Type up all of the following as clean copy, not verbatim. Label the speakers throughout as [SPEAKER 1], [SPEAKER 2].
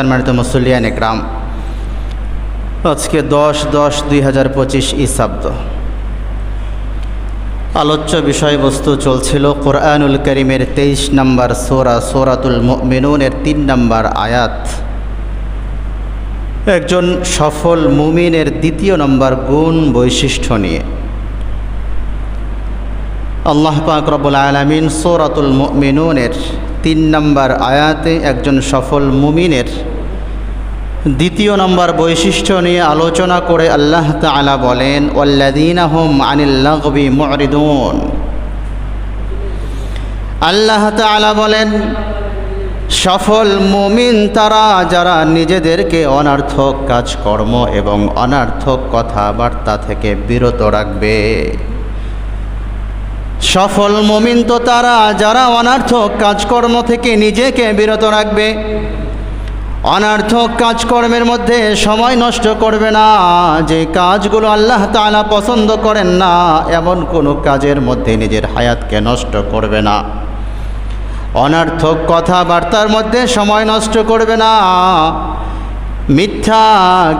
[SPEAKER 1] সম্মানিত মুসল্লিয়ান একরাম, আজকে 10/10/2025 ঈসাব্দ। আলোচ্য বিষয়বস্তু চলছিল কোরআনুল কারীমের 23 নম্বর সূরা সূরাতুল মুমিনুনের 3 নম্বর আয়াত। একজন সফল মুমিনের দ্বিতীয় নম্বর গুণ বৈশিষ্ট্য নিয়ে আল্লাহ পাক রব্বুল আলামিন সূরাতুল মুমিনুনের 3 নম্বর আয়াতে একজন সফল মুমিনের দ্বিতীয় নম্বর বৈশিষ্ট্য নিয়ে আলোচনা করে আল্লাহ তাআলা বলেন, ওয়াল্লাযীনা হুম আনিল লাগবি মুরিদুন। আল্লাহ তাআলা বলেন, সফল মুমিন তারা যারা নিজেদেরকে অনর্থক কাজকর্ম এবং অনর্থক কথাবার্তা থেকে বিরত রাখবে। সফল মুমিন তো তারা যারা অনর্থক কাজকর্ম থেকে নিজেকে বিরত রাখবে, অনর্থক কাজকর্মের মধ্যে সময় নষ্ট করবে না। যে কাজগুলো আল্লাহ তাআলা পছন্দ করেন না এমন কোনো কাজের মধ্যে নিজের হায়াতকে নষ্ট করবে না। অনর্থক কথাবার্তার মধ্যে সময় নষ্ট করবে না। মিথ্যা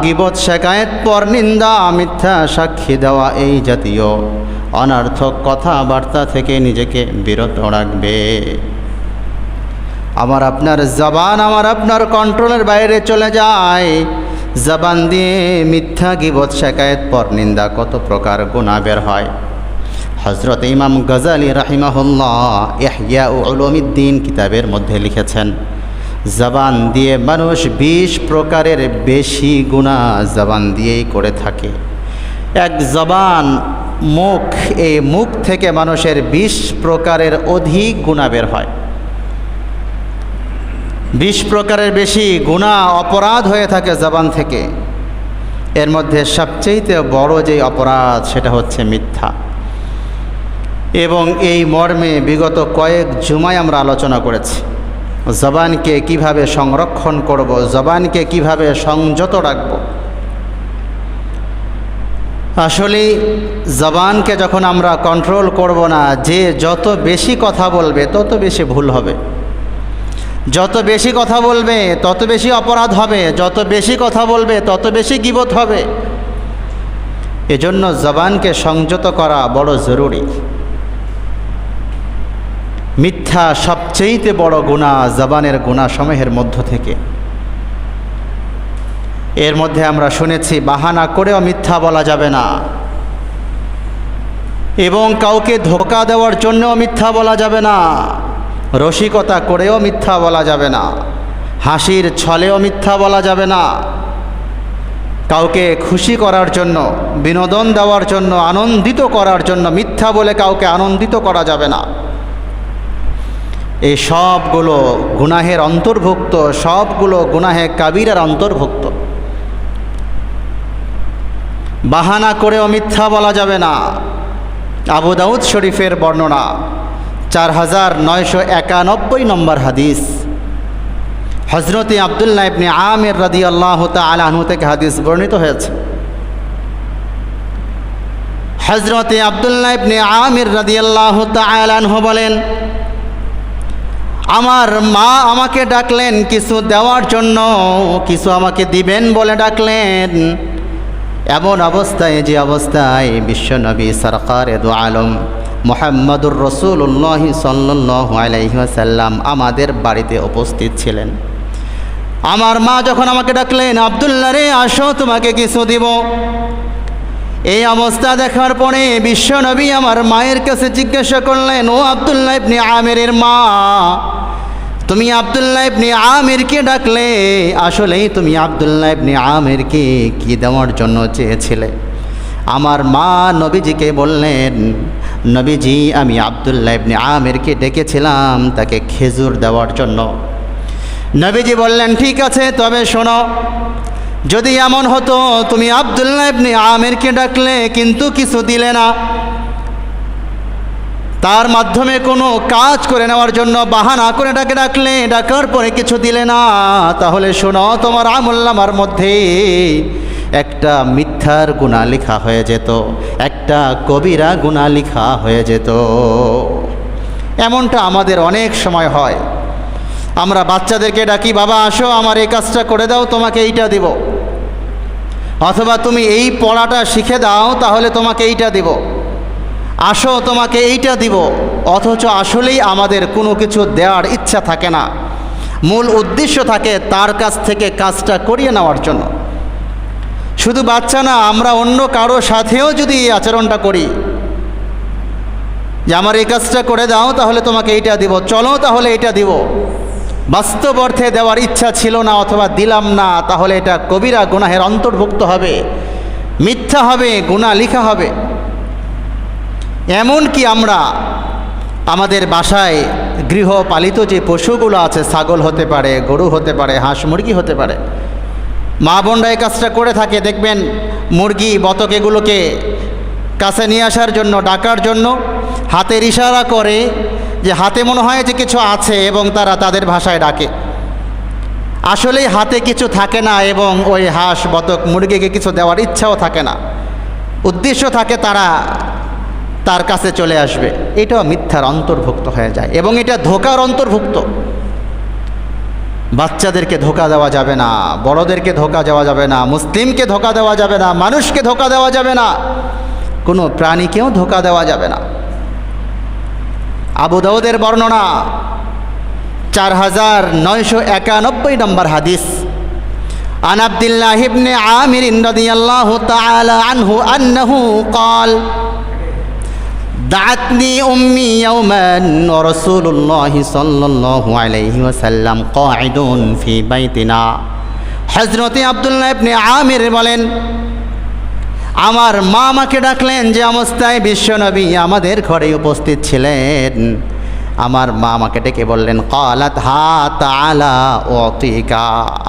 [SPEAKER 1] গীবত শিকায়েত পরনিন্দা মিথ্যা সাক্ষী দেওয়া এই জাতীয় অনর্থক কথাবার্তা থেকে নিজেকে বিরত রাখবে। আমার আপনার জবান আমার আপনার কন্ট্রোলের বাইরে চলে যায়। জবান দিয়ে মিথ্যা গীবত শিকায়েত পরনিন্দা কত প্রকার গুনাহ বের হয়। হযরত ইমাম গজালি রাহিমাহুল্লাহ ইহয়া উলুমিদ্দিন কিতাবের মধ্যে লিখেছেন, জবান দিয়ে মানুষ 20 প্রকারের বেশি গুনাহ জবান দিয়েই করে থাকে। এক জবান মুখ, এই মুখ থেকে মানুষের 20 প্রকারের অধিক গুনাহ বের হয়। 20 প্রকারের বেশি গুনাহ অপরাধ হয়ে থাকে জবান থেকে। এর মধ্যে সবচেয়ে বড় যে অপরাধ সেটা হচ্ছে মিথ্যা। এবং এই মর্মে বিগত কয়েক জুমায় আমরা আলোচনা করেছি জবানকে কিভাবে সংরক্ষণ করব, জবানকে কিভাবে সংযত রাখব। আসলে জবানকে যখন আমরা কন্ট্রোল করব না, যে যত বেশি কথা বলবে তত বেশি ভুল হবে, যত বেশি কথা বলবে তত বেশি অপরাধ হবে, যত বেশি কথা বলবে তত বেশি গীবত হবে। এজন্য জবানকে সংযত করা বড় জরুরি। মিথ্যা সবচেয়ে বড় গুনাহ জবানের গুনাহসমূহের মধ্য থেকে। এর মধ্যে আমরা শুনেছি বাহানা করেও মিথ্যা বলা যাবে না, এবং কাউকে ধোঁকা দেওয়ার জন্যও মিথ্যা বলা যাবে না, রসিকতা করেও মিথ্যা বলা যাবে না, হাসির ছলেও মিথ্যা বলা যাবে না, কাউকে খুশি করার জন্য, বিনোদন দেওয়ার জন্য, আনন্দিত করার জন্য মিথ্যা বলে কাউকে আনন্দিত করা যাবে না। এই সবগুলো গুনাহের অন্তর্ভুক্ত, সবগুলো গুনাহে কাবীরার অন্তর্ভুক্ত। বাহানা করেও মিথ্যা বলা যাবে না। আবু দাউদ শরীফের বর্ণনা 4991 নম্বর হাদিস। হযরত আব্দুল্লাহ ইবনে আমির রাদিয়াল্লাহু তাআলা আনহু থেকে হাদিস বর্ণিত হয়েছে। হযরত আব্দুল্লাহ ইবনে আমির রাদিয়াল্লাহু তাআলা আনহু বলেন, আমার মা আমাকে ডাকলেন কিছু দেওয়ার জন্য, কিছু আমাকে দিবেন বলে ডাকলেন। এমন অবস্থায়, যে অবস্থায় বিশ্বনবী সরকারে দু আলম মুহাম্মদুর রাসূলুল্লাহ সাল্লাল্লাহু আলাইহি ওয়াসাল্লাম আমাদের বাড়িতে উপস্থিত ছিলেন। আমার মা যখন আমাকে ডাকলেন, আব্দুল্লাহ রে আসো তোমাকে কিছু দিব। এই অবস্থা দেখার পরে বিশ্বনবী আমার মায়ের কাছে জিজ্ঞাসা করলেন, ও আব্দুল্লাহ ইবনে আমিরের মা, তুমি আব্দুল্লাহ ইবনে আমিরকে ডাকলে, আসলেই তুমি আব্দুল্লাহ ইবনে আমিরকে কি দেওয়ার জন্য চেয়েছিলে? আমার মা নবীজিকে বললেন, নবীজি আমি আব্দুল্লাহ ইবনে আমিরকে ডেকেছিলাম তাকে খেজুর দেওয়ার জন্য। নবীজি বললেন, ঠিক আছে, তবে শোনো, যদি এমন হতো তুমি আব্দুল্লাহ ইবনে আমিরকে ডাকলে কিন্তু কিছু দিলে না, তার মাধ্যমে কোনো কাজ করে নেওয়ার জন্য বাহানা করে ডাকলে, ডাকার পরে কিছু দিলে না, তাহলে শোনো, তোমার আমলনামার মধ্যে একটা মিথ্যার গুনাহ লেখা হয়ে যেত, একটা কবিরা গুনাহ লেখা হয়ে যেত। এমনটা আমাদের অনেক সময় হয়। আমরা বাচ্চাদেরকে ডাকি, বাবা আসো আমার এই কাজটা করে দাও, তোমাকে এইটা দিব, অথবা তুমি এই পড়াটা শিখে দাও তাহলে তোমাকে এইটা দিব, আসো তোমাকে এইটা দিব। অথচ আসলেই আমাদের কোনো কিছু দেওয়ার ইচ্ছা থাকে না, মূল উদ্দেশ্য থাকে তার কাছ থেকে কাজটা করিয়ে নেওয়ার জন্য। শুধু বাচ্চা না, আমরা অন্য কারো সাথেও যদি এই আচরণটা করি যে আমার এই কাজটা করে দাও তাহলে তোমাকে এইটা দিব, চলো তাহলে এটা দিব, বাস্তব অর্থে দেওয়ার ইচ্ছা ছিল না অথবা দিলাম না, তাহলে এটা কবিরা গুনাহের অন্তর্ভুক্ত হবে, মিথ্যা হবে, গুনাহ লিখা হবে। এমন কি আমরা আমাদের বাসায় গৃহপালিত যে পশুগুলো আছে, ছাগল হতে পারে, গরু হতে পারে, হাঁস মুরগি হতে পারে, মা বোনরা এই কাজটা করে থাকে। দেখবেন মুরগি বতক এগুলোকে কাছে নিয়ে আসার জন্য, ডাকার জন্য হাতের ইশারা করে যে হাতে মনে হয় যে কিছু আছে এবং তারা তাদের ভাষায় ডাকে। আসলেই হাতে কিছু থাকে না এবং ওই হাঁস বতক মুরগিকে কিছু দেওয়ার ইচ্ছাও থাকে না, উদ্দেশ্য থাকে তারা তার কাছে চলে আসবে। এটাও মিথ্যার অন্তর্ভুক্ত হয়ে যায় এবং এটা ধোঁকার অন্তর্ভুক্ত। বাচ্চাদেরকে ধোঁকা দেওয়া যাবে না, বড়দেরকে ধোঁকা দেওয়া যাবে না, মুসলিমকে ধোঁকা দেওয়া যাবে না, মানুষকে ধোঁকা দেওয়া যাবে না, কোনো প্রাণীকেও ধোঁকা দেওয়া যাবে না। আবু দাউদের বর্ণনা 4991 নম্বর হাদিস, আন আব্দুল্লাহ ইবনে আমির রাদিয়াল্লাহু তাআলা আনহু আন্নাহু قال دعتني أمي يوما ورسول الله صلى الله عليه وسلم قاعد في بيتنا। হযরত আব্দুল্লাহ ইবনে আমির বলেন, আমার মা আমাকে ডাকলেন যে অবস্থায় বিশ্বনবী আমাদের ঘরে উপস্থিত ছিলেন। আমার মা আমাকে ডেকে বললেন, ক্বালাত হা তাআলা উতিকা,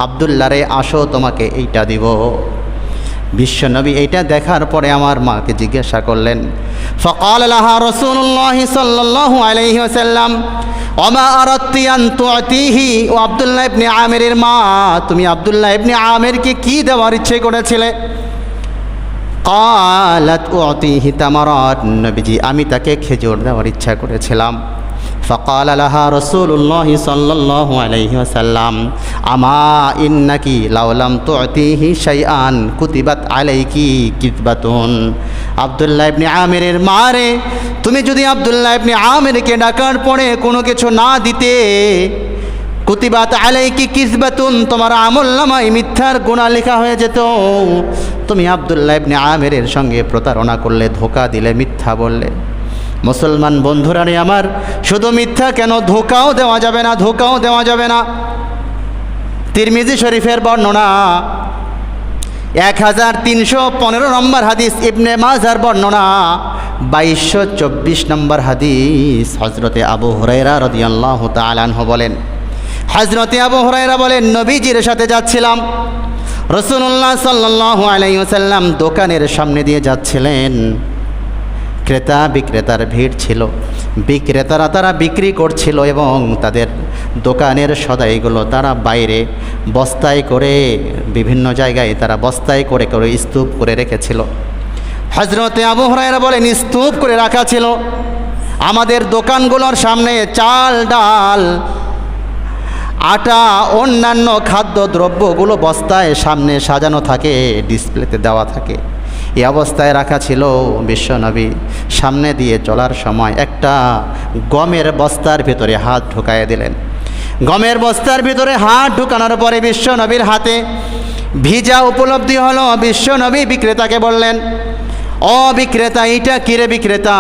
[SPEAKER 1] আব্দুল্লাহ রে আসো তোমাকে এইটা দিব। বিশ্বনবী এইটা দেখার পরে আমার মাকে জিজ্ঞাসা করলেন, ফাকাল লাহা রাসূলুল্লাহ সাল্লাল্লাহু আলাইহি ওয়াসাল্লাম ওমা আরাদতি আন তুতিহি। ও আব্দুল্লাহ ইবনে আমিরের মা, তুমি আব্দুল্লাহ ইবনে আমিরকে কি দেওয়ার ইচ্ছে করেছিলে? ক্বালাত উতিহি তামারাত, নবীজি আমি তাকে খেজুর দেওয়ার ইচ্ছা করেছিলাম। فقال لها رسول الله صلى الله عليه وسلم أما إنك لو لم تعطيه شيئا كتبت عليك كتبة। আব্দুল্লাহ ইবনে আমিরের মারে, তুমি যদি আব্দুল্লাহ ইবনে আমিরকে ডাকার পরে কোনো কিছু না দিতে, কুতিবাত আলাইকি কিসবাতুন, তোমার আমলনামায় মিথ্যার গুনাহ লেখা হয়ে যেত। তুমি আব্দুল্লাহ ইবনে আমিরের সঙ্গে প্রতারণা করলে, ধোঁকা দিলে, মিথ্যা বললে। মুসলমান বন্ধুরা রে আমার, শুধু মিথ্যা কেন, ধোঁকাও দেওয়া যাবে না, ধোঁকাও দেওয়া যাবে না। তিরমিজি শরীফের বর্ণনা 1315 নম্বর হাদিস, ইবনে মাজার বর্ণনা 2224 নম্বর হাদিস। হযরতে আবু হুরায়রা রাদিয়াল্লাহু তাআলা আনহু বলেন, হযরতে আবু হুরায়রা বলেন, নবীজির সাথে যাচ্ছিলাম, রাসূলুল্লাহ সাল্লাল্লাহু আলাইহি ওয়াসাল্লাম দোকানের সামনে দিয়ে যাচ্ছিলেন। ক্রেতা বিক্রেতার ভিড় ছিল, বিক্রেতারা তারা বিক্রি করছিল এবং তাদের দোকানের সদাইগুলো তারা বাইরে বস্তায় করে, বিভিন্ন জায়গায় তারা বস্তায় করে করে স্তূপ করে রেখেছিল। হযরতে আবু হুরায়রা বলেন, স্তূপ করে রাখা ছিল। আমাদের দোকানগুলোর সামনে চাল, ডাল, আটা, অন্যান্য খাদ্য দ্রব্যগুলো বস্তায় সামনে সাজানো থাকে, ডিসপ্লেতে দেওয়া থাকে। এই অবস্থায় রাখা ছিল। বিশ্বনবী সামনে দিয়ে চলার সময় একটা গমের বস্তার ভিতরে হাত ঢুকাইয়ে দিলেন। গমের বস্তার ভিতরে হাত ঢুকানোর পরে বিশ্বনবীর হাতে ভিজা উপলব্ধি হলো। বিশ্বনবী বিক্রেতাকে বললেন, ও বিক্রেতা, এইটা কিরে বিক্রেতা,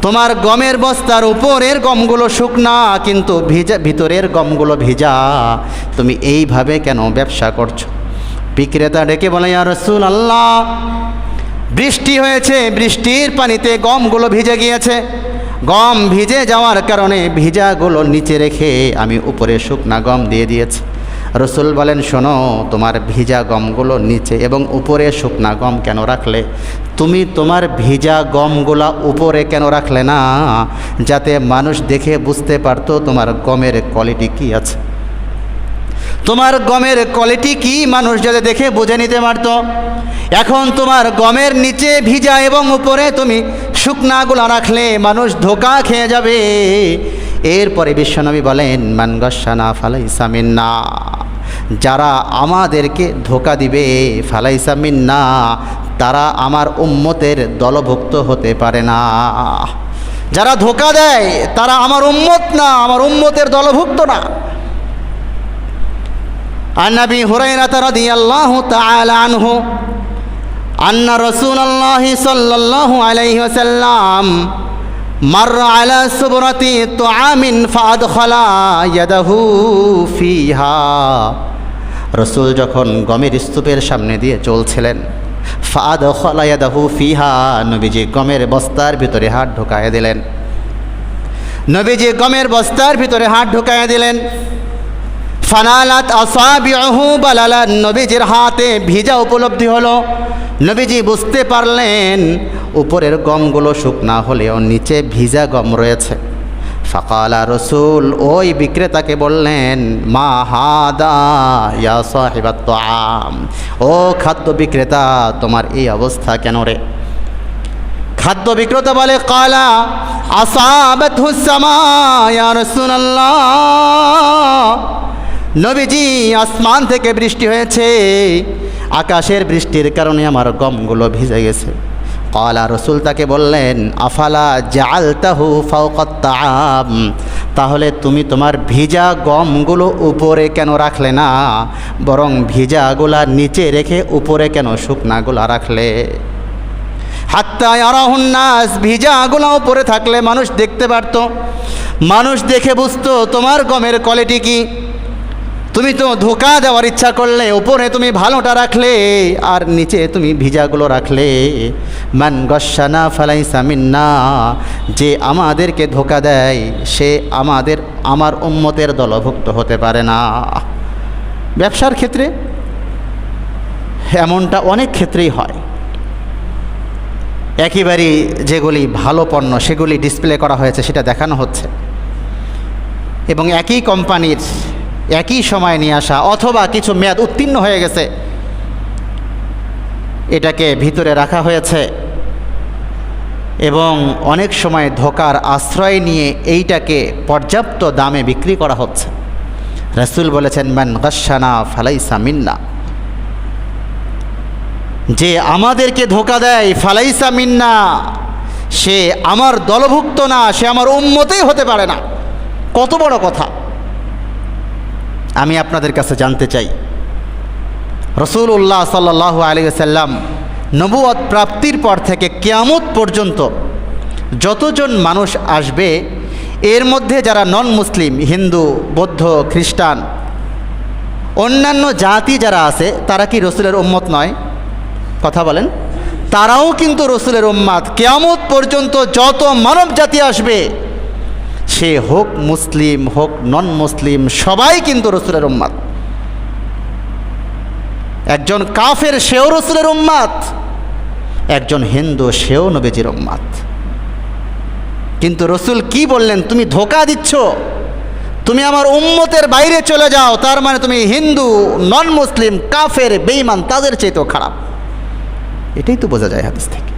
[SPEAKER 1] তোমার গমের বস্তার উপরের গমগুলো শুকনা কিন্তু ভিতরের গমগুলো ভিজা, তুমি এইভাবে কেন ব্যবসা করছো? বিক্রেতা ডেকে বলে, ইয়া রাসূলুল্লাহ, বৃষ্টি হয়েছে, বৃষ্টির পানিতে গমগুলো ভিজে গিয়েছে। গম ভিজে যাওয়ার কারণে ভিজাগুলো নিচে রেখে আমি উপরে শুকনা গম দিয়ে দিয়েছি। রাসূল বলেন, শোনো, তোমার ভিজা গমগুলো নিচে এবং উপরে শুকনা গম কেন রাখলে? তুমি তোমার ভিজা গমগুলা উপরে কেন রাখলে না, যাতে মানুষ দেখে বুঝতে পারতো তোমার গমের কোয়ালিটি কী আছে? তোমার গমের কোয়ালিটি কি মানুষ যাতে দেখে বুঝে নিতে পারত। এখন তোমার গমের নিচে ভিজা এবং উপরে তুমি শুকনাগুলো রাখলে মানুষ ধোঁকা খেয়ে যাবে। এরপরে বিশ্বনবী বলেন, মান গাশশানা ফালাইসা মিন্না, যারা আমাদেরকে ধোঁকা দিবে, ফালাইসা মিন্না, তারা আমার উম্মতের দলভুক্ত হতে পারে না। যারা ধোঁকা দেয় তারা আমার উম্মত না, আমার উম্মতের দলভুক্ত না। عن أبي هريرة رضي الله تعالى عنه أن رسول الله صلى الله عليه وسلم مر على سبرة طعام فأدخل يده فيها। রসুল যখন গমের স্তূপের সামনে দিয়ে চলছিলেন, فأدخل يده فيها, নবীজি গমের বস্তার ভিতরে হাত ঢুকায় দিলেন। নবীজি গমের বস্তার ভিতরে হাত ঢুকায় দিলেন। ফানালাত আসাবিউহু বালালান, নবীজির হাতে ভিজা উপলব্ধি হলো। নবীজি বুঝতে পারলেন উপরের গমগুলো শুকনা হলেও নিচে ভিজা গম রয়েছে। ফাকালা, রসুল ওই বিক্রেতাকে বললেন, মা হাদা ইয়া সাহিবাত তাআম, ও খাদ্য বিক্রেতা তোমার এই অবস্থা কেন রে? খাদ্য বিক্রেতা বলে, কালা আসাবাতহুস সামা ইয়া রাসূলুল্লাহ, নবীজি আসমান থেকে বৃষ্টি হয়েছে, আকাশের বৃষ্টির কারণে আমার গমগুলো ভিজে গেছে। কালা, রসুল তাকে বললেন, আফালা জাআলতাহু ফাওকাত তাআম, তাহলে তুমি তোমার ভিজা গমগুলো উপরে কেন রাখলে না, বরং ভিজাগুলা নিচে রেখে উপরে কেন শুকনাগুলা রাখলে? হাত্তা ইয়ারাহুন নাস, ভিজাগুলা উপরে থাকলে মানুষ দেখতে পারতো, মানুষ দেখে বুঝতো তোমার গমের কোয়ালিটি কি। তুমি তো ধোঁকা দেওয়ার ইচ্ছা করলে উপরে তুমি ভালোটা রাখলে আর নিচে তুমি ভিজাগুলো রাখলে। মান গাশশানা ফালাইসা মিন্না, যে আমাদেরকে ধোঁকা দেয় সে আমার উম্মতের দলভুক্ত হতে পারে না। ব্যবসার ক্ষেত্রে এমনটা অনেক ক্ষেত্রেই হয়। একেবারেই যেগুলি ভালো পণ্য সেগুলি ডিসপ্লে করা হয়েছে সেটা দেখানো হচ্ছে, এবং একই কোম্পানির একই সময় নিয়ে আসা অথবা কিছু মেয়াদ উত্তীর্ণ হয়ে গেছে এটাকে ভিতরে রাখা হয়েছে, এবং অনেক সময় ধোঁকার আশ্রয় নিয়ে এইটাকে পর্যাপ্ত দামে বিক্রি করা হচ্ছে। রাসূল বলেছেন, মান গাশশানা ফালাইসা মিন্না, যে আমাদেরকে ধোঁকা দেয়, ফালাইসা মিন্না, সে আমার দলভুক্ত না, সে আমার উম্মতেই হতে পারে না। কত বড় কথা! আমি আপনাদের কাছে জানতে চাই, রাসূলুল্লাহ সাল্লাল্লাহু আলাইহি ওয়াসাল্লাম নবুয়ত প্রাপ্তির পর থেকে কিয়ামত পর্যন্ত যতজন মানুষ আসবে, এর মধ্যে যারা নন মুসলিম, হিন্দু, বৌদ্ধ, খ্রিস্টান, অন্যান্য জাতি যারা আছে, তারা কি রসুলের উম্মত নয়? কথা বলেন। তারাও কিন্তু রসুলের উম্মত। কিয়ামত পর্যন্ত যত মানব জাতি আসবে, সে হোক মুসলিম হোক নন মুসলিম, সবাই কিন্তু রসুলের উম্মত। একজন কাফের সেও রসুলের উম্মত, একজন হিন্দু সেও নবীজির উম্মত। কিন্তু রসুল কি বললেন? তুমি ধোঁকা দিচ্ছ, তুমি আমার উম্মতের বাইরে চলে যাও, তার মানে তুমি হিন্দু, নন মুসলিম, কাফের, বেঈমান, তাদের চাইতেও খারাপ। এটাই তো বোঝা যায় হাদিস থেকে।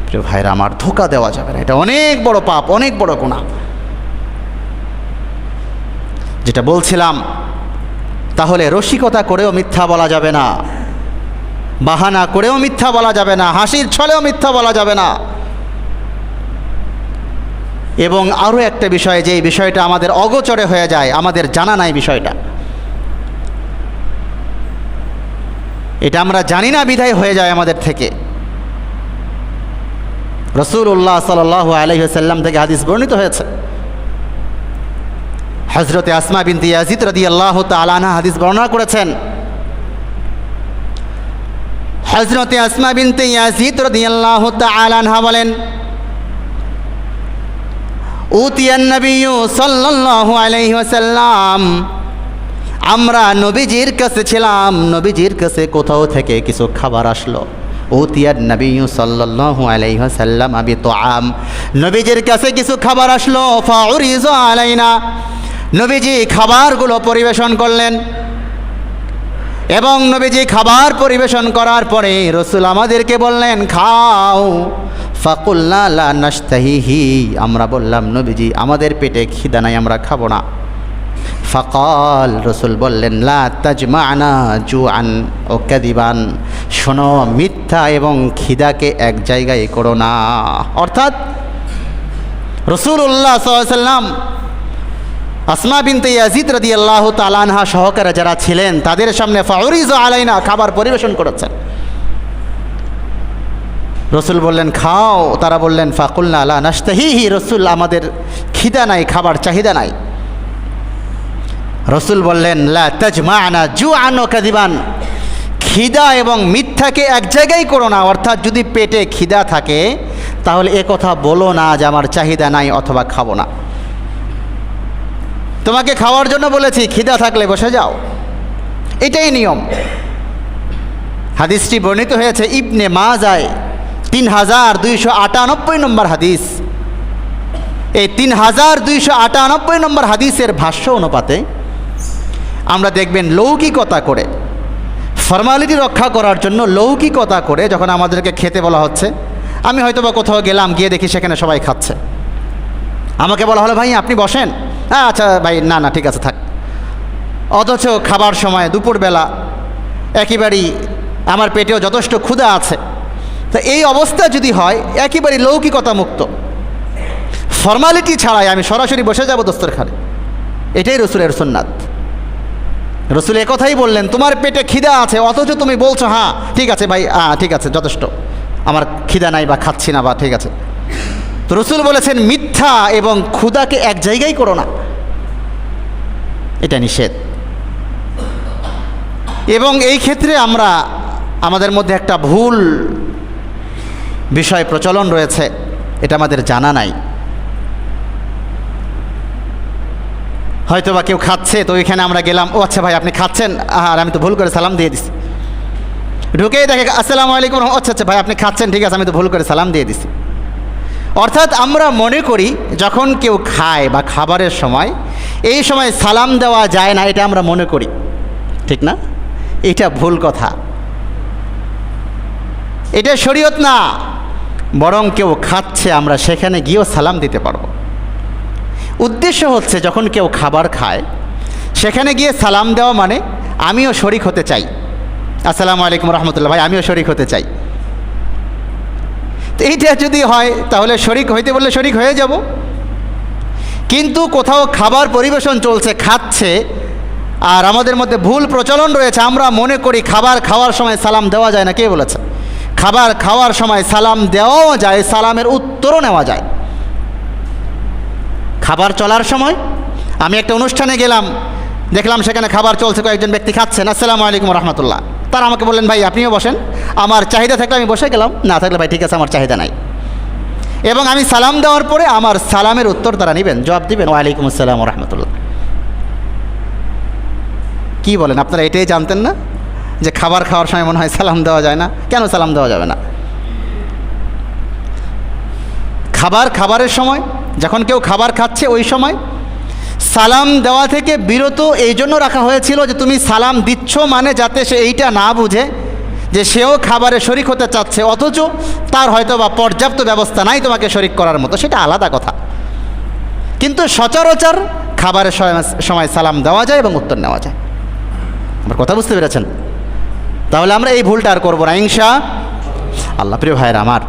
[SPEAKER 1] প্রিয় ভাইরা আমার, ধোঁকা দেওয়া যাবে না, এটা অনেক বড় পাপ, অনেক বড় গুনাহ। যেটা বলছিলাম, তাহলে রসিকতা করেও মিথ্যা বলা যাবে না, বাহানা করেও মিথ্যা বলা যাবে না, হাসির ছলেও মিথ্যা বলা যাবে না। এবং আরও একটা বিষয়, যে বিষয়টা আমাদের অগোচরে হয়ে যায়, আমাদের জানা নাই বিষয়টা, এটা আমরা জানি না বিধায় হয়ে যায় আমাদের থেকে। রাসূলুল্লাহ সাল্লাল্লাহু আলাইহি ওয়াসাল্লাম থেকে হাদিস বর্ণিত হয়েছে, হযরতে আসমা বিনতে ইয়াজিদ রাদিয়াল্লাহু তাআলা আনহা হাদিস বর্ণনা করেছেন। হযরতে আসমা বিনতে ইয়াজিদ রাদিয়াল্লাহু তাআলা আনহা বলেন, উতিয়ান নবিয়্যু সাল্লাল্লাহু আলাইহি ওয়াসাল্লাম, আমরা নবীজির কাছে ছিলাম, নবীজির কাছে কোথাও থেকে কিছু খাবার আসলো। উতিয়ান নবিয়্যু সাল্লাল্লাহু আলাইহি ওয়াসাল্লাম বিতআম, নবীজির কাছে কিছু খাবার আসলো। ফাউরিযা আলাইনা, নবীজি খাবারগুলো পরিবেশন করলেন, এবং নবীজি খাবার পরিবেশন করার পরে রসুল আমাদেরকে বললেন, খাও। ফাকুলনা লা নাশতাহিহি, আমরা বললাম নবীজি আমাদের পেটে খিদা নাই, আমরা খাবো না। ফাকাল, রসুল বললেন লা তাজমা'না জুআন ও কাদিবান, শোনো মিথ্যা এবং খিদাকে এক জায়গায় করো না। অর্থাৎ রাসূলুল্লাহ সাল্লাল্লাহু আলাইহি ওয়াসাল্লাম আসমা বিনতে ইয়াজিদ রাদিয়াল্লাহু তাআলা আনহা সহকারে যারা ছিলেন তাদের সামনে ফাউরিজু আলাইনা, খাবার পরিবেশন করেছেন। রসুল বললেন খাও, তারা বললেন ফাকুলনা লা নাশতাহিহি, রসুল আমাদের খিদা নাই, খাবার চাহিদা নাই। রসুল বললেন লা তাজমা'না জুআন ওয়া কাযিবান, খিদা এবং মিথ্যাকে এক জায়গায় করো না। অর্থাৎ যদি পেটে খিদা থাকে তাহলে এ কথা বলো না যে আমার চাহিদা নাই অথবা খাবো না। তোমাকে খাওয়ার জন্য বলেছি, খিদা থাকলে বসে যাও, এটাই নিয়ম। হাদিসটি বর্ণিত হয়েছে ইবনে মাজায় 3298 নম্বর হাদিস। এই 3298 নম্বর হাদিসের ভাষ্য অনুপাতে আমরা দেখবেন লৌকিকতা করে, ফর্মালিটি রক্ষা করার জন্য লৌকিকতা করে যখন আমাদেরকে খেতে বলা হচ্ছে, আমি হয়তো বা কোথাও গেলাম, গিয়ে দেখি সেখানে সবাই খাচ্ছে, আমাকে বলা হলো ভাই আপনি বসেন, হ্যাঁ আচ্ছা ভাই, না না ঠিক আছে থাক। অথচ খাবার সময় দুপুরবেলা একেবারেই আমার পেটেও যথেষ্ট ক্ষুধা আছে। তা এই অবস্থা যদি হয় একেবারে লৌকিকতা মুক্ত, ফর্মালিটি ছাড়াই আমি সরাসরি বসে যাব দস্তরখানে, এটাই রসুলের সুন্নাত। রসুল একথাই বললেন তোমার পেটে খিদা আছে, অথচ তুমি বলছো হ্যাঁ ঠিক আছে ভাই, ঠিক আছে যথেষ্ট, আমার খিদা নাই বা খাচ্ছি না বা ঠিক আছে। তো রসুল বলেছেন মিথ্যা এবং ক্ষুধাকে এক জায়গায় করো না, এটা নিষেধ। এবং এই ক্ষেত্রে আমাদের মধ্যে একটা ভুল বিষয় প্রচলন রয়েছে, এটা আমাদের জানা নাই। হয়তো বা কেউ খাচ্ছে, তো ওইখানে আমরা গেলাম, ও আচ্ছা ভাই আপনি খাচ্ছেন, আর আমি তো ভুল করে সালাম দিয়ে দিছি। ঢুকেই দেখে আসসালামু আলাইকুম, আচ্ছা আচ্ছা ভাই আপনি খাচ্ছেন, ঠিক আছে আমি তো ভুল করে সালাম দিয়ে দিছি। অর্থাৎ আমরা মনে করি যখন কেউ খায় বা খাবারের সময় এই সময় সালাম দেওয়া যায় না, এটা আমরা মনে করি, ঠিক না? এটা ভুল কথা, এটা শরীয়ত না। বরং কেউ খাচ্ছে, আমরা সেখানে গিয়েও সালাম দিতে পারবো। উদ্দেশ্য হচ্ছে যখন কেউ খাবার খায় সেখানে গিয়ে সালাম দেওয়া মানে আমিও শরিক হতে চাই, আসসালামু আলাইকুম রহমতুল্লাহ ভাই আমিও শরিক হতে চাই। তো এইটা যদি হয় তাহলে শরিক হইতে বললে শরিক হয়ে যাব। কিন্তু কোথাও খাবার পরিবেশন চলছে, খাচ্ছে, আর আমাদের মধ্যে ভুল প্রচলন রয়েছে, আমরা মনে করি খাবার খাওয়ার সময় সালাম দেওয়া যায় না। কে বলেছে? খাবার খাওয়ার সময় সালাম দেওয়াও যায়, সালামের উত্তরও নেওয়া যায়। খাবার চলার সময় আমি একটা অনুষ্ঠানে গেলাম, দেখলাম সেখানে খাবার চলছে, কয়েকজন ব্যক্তি খাচ্ছেন, আসসালামু আলাইকুম রহমতুল্লাহ। তারা আমাকে বললেন ভাই আপনিও বসেন, আমার চাহিদা থাকলে আমি বসে গেলাম, না থাকলে ভাই ঠিক আছে আমার চাহিদা নাই। এবং আমি সালাম দেওয়ার পরে আমার সালামের উত্তর তারা নেবেন, জবাব দিবেন ওয়ালাইকুম আসসালাম রহমতুল্লাহ। কি বলেন আপনারা? এটাই জানতেন না যে খাবার খাওয়ার সময় মনে হয় সালাম দেওয়া যায় না? কেন সালাম দেওয়া যাবে না? খাবারের সময় যখন কেউ খাবার খাচ্ছে ওই সময় সালাম দেওয়া থেকে বিরত এই জন্য রাখা হয়েছিল যে তুমি সালাম দিচ্ছ মানে যাতে সে এইটা না বুঝে যে সেও খাবারে শরিক হতে চাচ্ছে, অথচ তার হয়তো বা পর্যাপ্ত ব্যবস্থা নাই তোমাকে শরিক করার মতো, সেটা আলাদা কথা। কিন্তু সচরাচর খাবারের সময় সালাম দেওয়া যায় এবং উত্তর নেওয়া যায়। আমার কথা বুঝতে পেরেছেন? তাহলে আমরা এই ভুলটা আর করবো না ইনশাআল্লাহ। প্রিয় ভাইয়েরা আমার,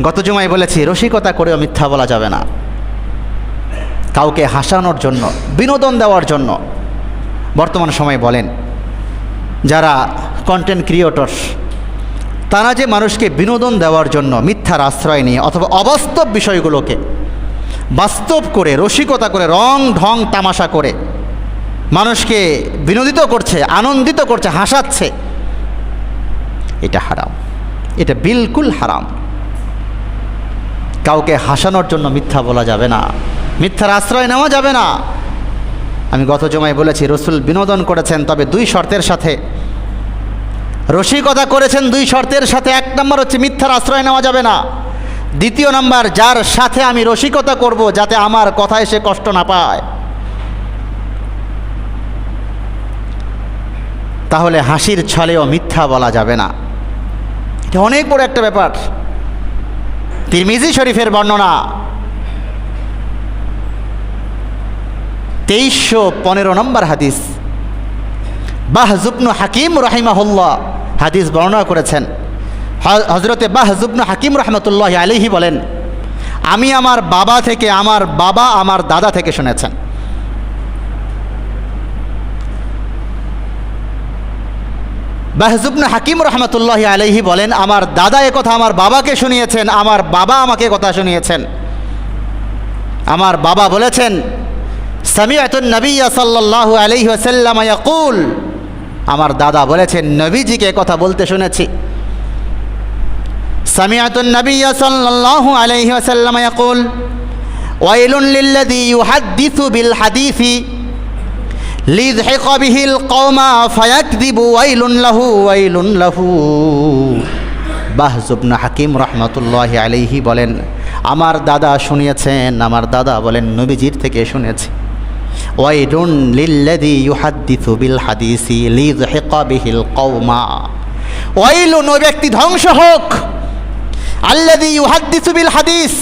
[SPEAKER 1] গত জুমায় বলেছি রসিকতা করেও মিথ্যা বলা যাবে না। কাউকে হাসানোর জন্য, বিনোদন দেওয়ার জন্য বর্তমান সময়ে বলেন যারা কন্টেন্ট ক্রিয়েটর্স, তারা যে মানুষকে বিনোদন দেওয়ার জন্য মিথ্যার আশ্রয় নিয়ে অথবা অবাস্তব বিষয়গুলোকে বাস্তব করে, রসিকতা করে, রং ঢং তামাশা করে মানুষকে বিনোদিত করছে, আনন্দিত করছে, হাসাচ্ছে, এটা হারাম, এটা বিলকুল হারাম। কাউকে হাসানোর জন্য মিথ্যা বলা যাবে না, মিথ্যার আশ্রয় নেওয়া যাবে না। আমি গত জমায় বলেছি রসুল বিনোদন করেছেন, তবে দুই শর্তের সাথে। রসিকতা করেছেন দুই শর্তের সাথে। এক নম্বর হচ্ছে মিথ্যার আশ্রয় নেওয়া যাবে না। দ্বিতীয় নম্বর, যার সাথে আমি রসিকতা করব যাতে আমার কথায় সে কষ্ট না পায়। তাহলে হাসির ছলেও মিথ্যা বলা যাবে না। এটা অনেক বড় একটা ব্যাপার। তিরমিজি শরীফের বর্ণনা 2315 নম্বর হাদিস। বাহজ ইবনে হাকিম রাহিমাহুল্লাহ হাদিস বর্ণনা করেছেন। হযরতে বাহজ ইবনে হাকিম রাহমাতুল্লাহি আলাইহি বলেন, আমি আমার বাবা থেকে, আমার বাবা আমার দাদা থেকে শুনেছেন। বাহজ ইবনে হাকিম রাহমাতুল্লাহি আলাইহি বলেন, আমার দাদা একথা আমার বাবাকে শুনিয়েছেন, আমার বাবা আমাকে কথা শুনিয়েছেন। আমার বাবা বলেছেন, সামিআতুন নবিয়্য সাল্লাল্লাহু আলাইহি ওয়াসাল্লাম ইয়াকুল, আমার দাদা বলেছেন নবীজিকে কথা বলতে শুনেছি। সামিআতুন নবিয়্য সাল্লাল্লাহু আলাইহি ওয়াসাল্লাম ইয়াকুল, ওয়াইলুন লিল্লাযী ইউহাদ্দিসু বিল হাদিসি লিযহিক বিহিল কওমা ফায়াকযিবু, ওয়াইলুন লাহু ওয়াইলুন লাহু। বাহজ ইবনে হাকিম রাহমাতুল্লাহি আলাইহি বলেন, আমার দাদা শুনিয়েছেন, আমার দাদা বলেন নবীজির থেকে শুনেছি। ওয়াইলুন লিল্লাযী ইউহাদ্দিসু বিল হাদিসি লিযহিক বিহিল কওমা, ওয়াইলুন, ওই ব্যক্তি ধ্বংস হোক, আল্লাযী ইউহাদ্দিসু বিল হাদিস,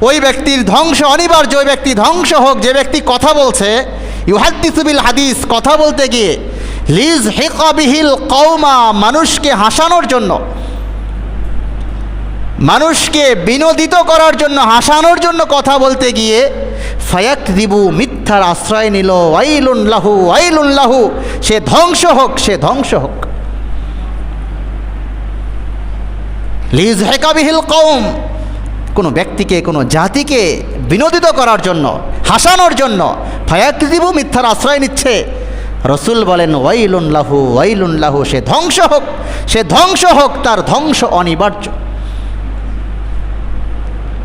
[SPEAKER 1] ওই ব্যক্তির ধ্বংস অনিবার্য, ওই ব্যক্তি ধ্বংস হোক যে ব্যক্তি কথা বলছে, ইউহাদ্দিসু বিল হাদিস, কথা বলতে গিয়ে, লিযহিক বিহিল কওমা, মানুষকে হাসানোর জন্য, মানুষকে বিনোদিত করার জন্য, হাসানোর জন্য কথা বলতে গিয়ে, ফায়াকযিবু, মিথ্যার আশ্রয় নিল, ওয়াইলুন লাহু ওয়াইলুন লাহু, সে ধ্বংস হোক, সে ধ্বংস হোক। লিযহিক বিহিল কওম, কোনো ব্যক্তিকে, কোনো জাতিকে বিনোদিত করার জন্য, হাসানোর জন্য, ফায়াকযিবু, মিথ্যার আশ্রয় নিচ্ছে। রসুল বলেন, ওয়াইলুন লাহু ওয়াইলুন লাহু, সে ধ্বংস হোক, সে ধ্বংস হোক, তার ধ্বংস অনিবার্য।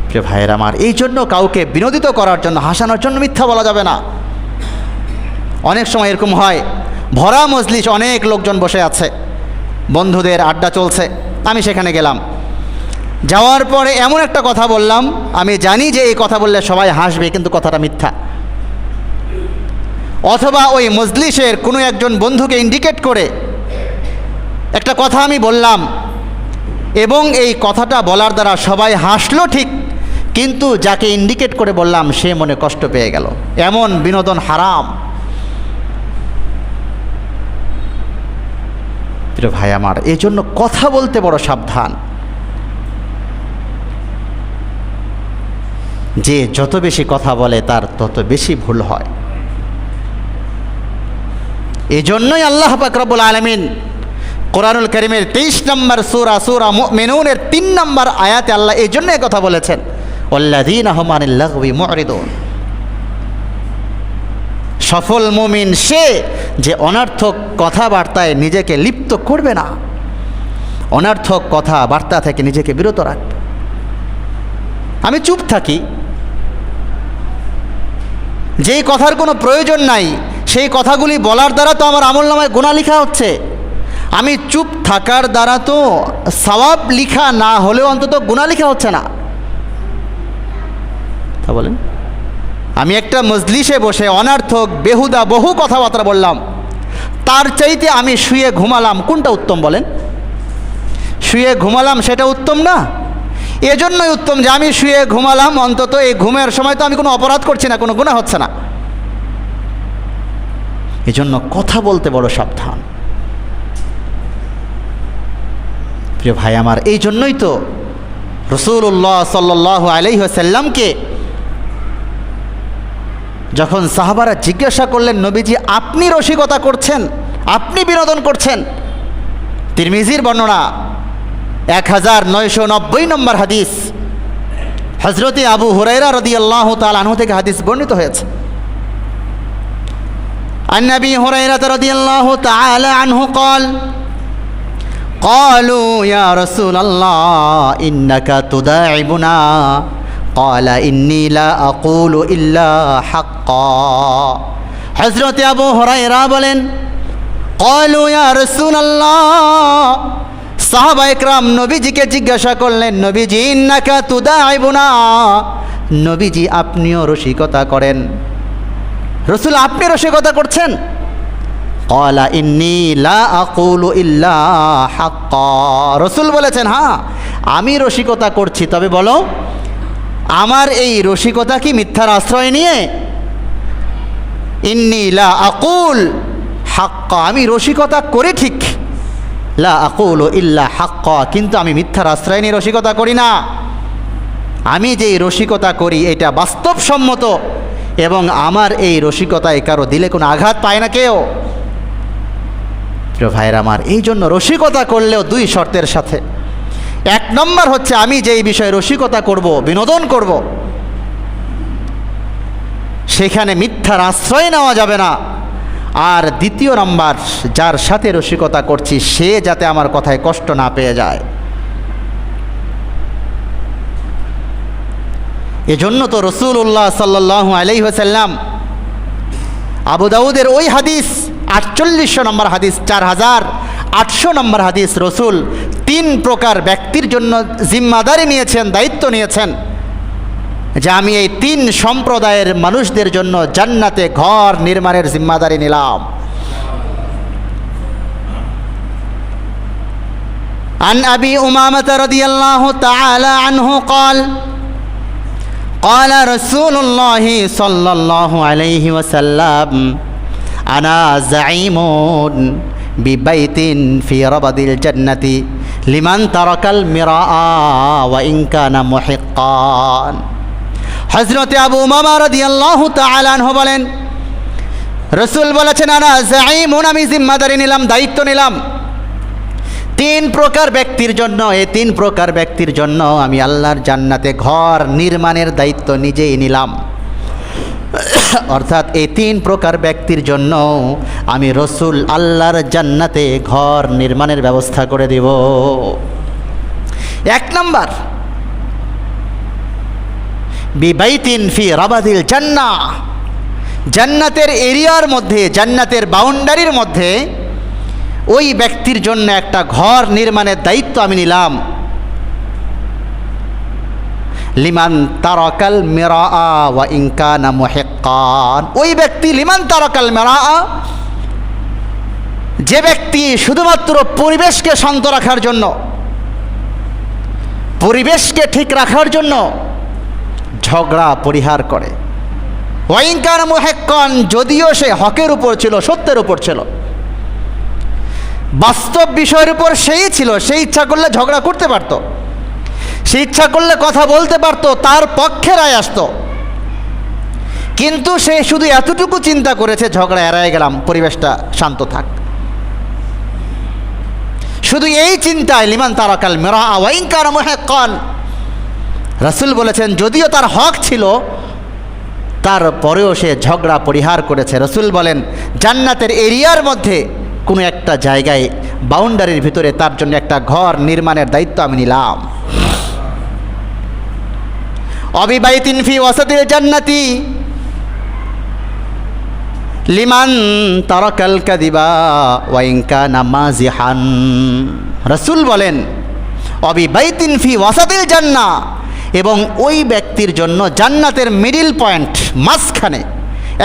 [SPEAKER 1] প্রিয় ভাইয়ের আমার, এই জন্য কাউকে বিনোদিত করার জন্য, হাসানোর জন্য মিথ্যা বলা যাবে না। অনেক সময় এরকম হয়, ভরা মজলিস, অনেক লোকজন বসে আছে, বন্ধুদের আড্ডা চলছে, আমি সেখানে গেলাম, যাওয়ার পরে এমন একটা কথা বললাম, আমি জানি যে এই কথা বললে সবাই হাসবে, কিন্তু কথাটা মিথ্যা। অথবা ওই মজলিসের কোনো একজন বন্ধুকে ইন্ডিকেট করে একটা কথা আমি বললাম, এবং এই কথাটা বলার দ্বারা সবাই হাসলো ঠিক, কিন্তু যাকে ইন্ডিকেট করে বললাম সে মনে কষ্ট পেয়ে গেল। এমন বিনোদন হারাম। প্রিয় ভাই আমার, এই জন্য কথা বলতে বড় সাবধান। যে যত বেশি কথা বলে তার তত বেশি ভুল হয়। এজন্যই আল্লাহ পাক রব্বুল আলামিন কোরআনুল কারীমের 23 নম্বর সূরা মুমিনুনের 3 নম্বর আয়াতে আল্লাহ এই জন্য কথা বলেছেন, ওয়াল্লাযীনা হুম আনিল লাগবি মুরিদুন। সফল মুমিন সে যে অনর্থক কথাবার্তায় নিজেকে লিপ্ত করবে না, অনর্থক কথাবার্তা থেকে নিজেকে বিরত রাখবে। আমি চুপ থাকি, যেই কথার কোনো প্রয়োজন নাই সেই কথাগুলি বলার দ্বারা তো আমার আমলনামায় গুনাহ লেখা হচ্ছে। আমি চুপ থাকার দ্বারা তো সওয়াব লেখা না হলেও অন্তত গুনাহ লেখা হচ্ছে না। তা বলেন, আমি একটা মজলিসে বসে অনর্থক বেহুদা বহু কথাবার্তা বললাম, তার চাইতে আমি শুয়ে ঘুমালাম, কোনটা উত্তম বলেন? শুয়ে ঘুমালাম সেটা উত্তম না? এজন্যই উত্তম যে আমি শুয়ে ঘুমালাম, অন্তত এই ঘুমের সময় তো আমি কোনো অপরাধ করছি না, কোনো গুনাহ হচ্ছে না। এজন্য কথা বলতে বড় সাবধান। প্রিয় ভাই আমার, এই জন্যই তো রাসূলুল্লাহ সাল্লাল্লাহু আলাইহি ওয়াসাল্লামকে যখন সাহাবারা জিজ্ঞাসা করলেন, নবীজি আপনি রসিকতা করছেন, আপনি বিনোদন করছেন, তিরমিজির বর্ণনা 1990 নম্বর হাদিস, হযরতে আবু হুরায়রা রাদিয়াল্লাহু তাআলা আনহু থেকে হাদিস বর্ণিত হয়েছে। عن أبي هريرة رضي الله تعالى عنه قال قالوا يا رسول الله إنك تداعبنا قال إني لا أقول إلا حقا। হযরতে আবু হুরায়রা বলেন, قالوا يا رسول الله, সাহাবা ইকরাম নবীজিকে জিজ্ঞাসা করলেন, নবীজি ইন্নাকা তুদাইবুনা, নবীজি আপনিও রসিকতা করেন। রসুল আপনি রসিকতা করছেন? ক্বালা ইন্নী লা আকুলু ইল্লা হাক্কা, রসুল বলেছেন হ্যাঁ আমি রসিকতা করছি, তবে বলো আমার এই রসিকতা কি মিথ্যার আশ্রয় নিয়ে? ইন্নী লা আকুল হাক্কা, আমি রসিকতা করে ঠিক, লা আকুল ইল্লা হাক্কা, কিন্তু আমি মিথ্যার আশ্রয় নিয়ে রসিকতা করি না। আমি যে রসিকতা করি এটা বাস্তবসম্মত, এবং আমার এই রসিকতায় কারো দিলে কোনো আঘাত পায় না কেউ। প্রিয় ভাইয়ের আমার, এই জন্য রসিকতা করলেও দুই শর্তের সাথে। এক নম্বর হচ্ছে আমি যেই বিষয়ে রসিকতা করব, বিনোদন করব, সেখানে মিথ্যার আশ্রয় নেওয়া যাবে না। আর দ্বিতীয় নম্বর, যার সাথে রসিকতা করছি সে যাতে আমার কথায় কষ্ট না পেয়ে যায়। এজন্য তো রাসূলুল্লাহ সাল্লাল্লাহু আলাইহি ওয়াসাল্লাম আবু দাউদের ওই হাদিস 4800 নম্বর হাদিস, 4800 নম্বর হাদিস, রসুল 3 প্রকার ব্যক্তির জন্য জিম্মাদারি নিয়েছেন, দায়িত্ব নিয়েছেন, যে আমি এই 3 সম্প্রদায়ের মানুষদের জন্য জান্নাতে ঘর নির্মাণের জিম্মাদারি নিলাম। আন আবি উমামা রাদিয়াল্লাহু তাআলা আনহু قال قال رسول الله صلى الله عليه وسلم أنا زعيم ببيت في ربض الجنة لمن ترك المراء وإن كان محقا। হযরত আবু উমামা রাদিয়াল্লাহু তাআলা আনহু বলেন, রাসূল বলেছেন আনা যাঈমুন, আমি জিম্মাদারি নিলাম, দায়িত্ব নিলাম 3 প্রকার ব্যক্তির জন্য। এই 3 প্রকার ব্যক্তির জন্য আমি আল্লাহর জান্নাতে ঘর নির্মাণের দায়িত্ব নিজেই নিলাম। অর্থাৎ এই 3 প্রকার ব্যক্তির জন্য আমি রসুল আল্লাহর জান্নাতে ঘর নির্মাণের ব্যবস্থা করে দেব। 1 নম্বর, বিবাইতিন ফি রাবাদিল জান্নাহ, জান্নাতের এরিয়ার মধ্যে, জান্নাতের বাউন্ডারির মধ্যে ওই ব্যক্তির জন্য একটা ঘর নির্মাণের দায়িত্ব আমি নিলাম। লিমান তারাকাল মিরাআ ওয়া ইন কানা মুহিক্কান, ওই ব্যক্তি লিমান তারাকাল মিরাআ, যে ব্যক্তি শুধুমাত্র পরিবেশকে শান্ত রাখার জন্য, পরিবেশকে ঠিক রাখার জন্য ঝগড়া পরিহার করে, ওয়া ইন কানা মুহিক্কান, যদিও সে হকের উপর ছিল, সত্যের উপর ছিল, বাস্তব বিষয়ের উপর সেই ছিল, সেই ইচ্ছা করলে ঝগড়া করতে পারত, সে ইচ্ছা করলে কথা বলতে পারত, তার পক্ষে রায় আসত, কিন্তু সে শুধু এতটুকু চিন্তা করেছে ঝগড়া এড়ায় গেলাম, পরিবেশটা শান্ত থাক, শুধু এই চিন্তায় লিমান তারাকাল মিরাআ ওয়া ইন কানা মুহিক্কান। রাসূল বলেছেন যদিও তার হক ছিল তারপরেও সে ঝগড়া পরিহার করেছে। রাসূল বলেন জান্নাতের এরিয়ার মধ্যে কোনো একটা জায়গায়, বাউন্ডারির ভিতরে তার জন্য একটা ঘর নির্মাণের দায়িত্ব আমি নিলাম। অবিবাইতিন ফি ওয়াসাতিল জান্নাতি লিমান তারাকাল কাযিবা ওয়া ইন কানা মাযিহান। রাসূল বলেন অবিবাইতিন ফি ওয়াসাতিল জান্নাহ, এবং ওই ব্যক্তির জন্য জান্নাতের মিডল পয়েন্ট, মাঝখানে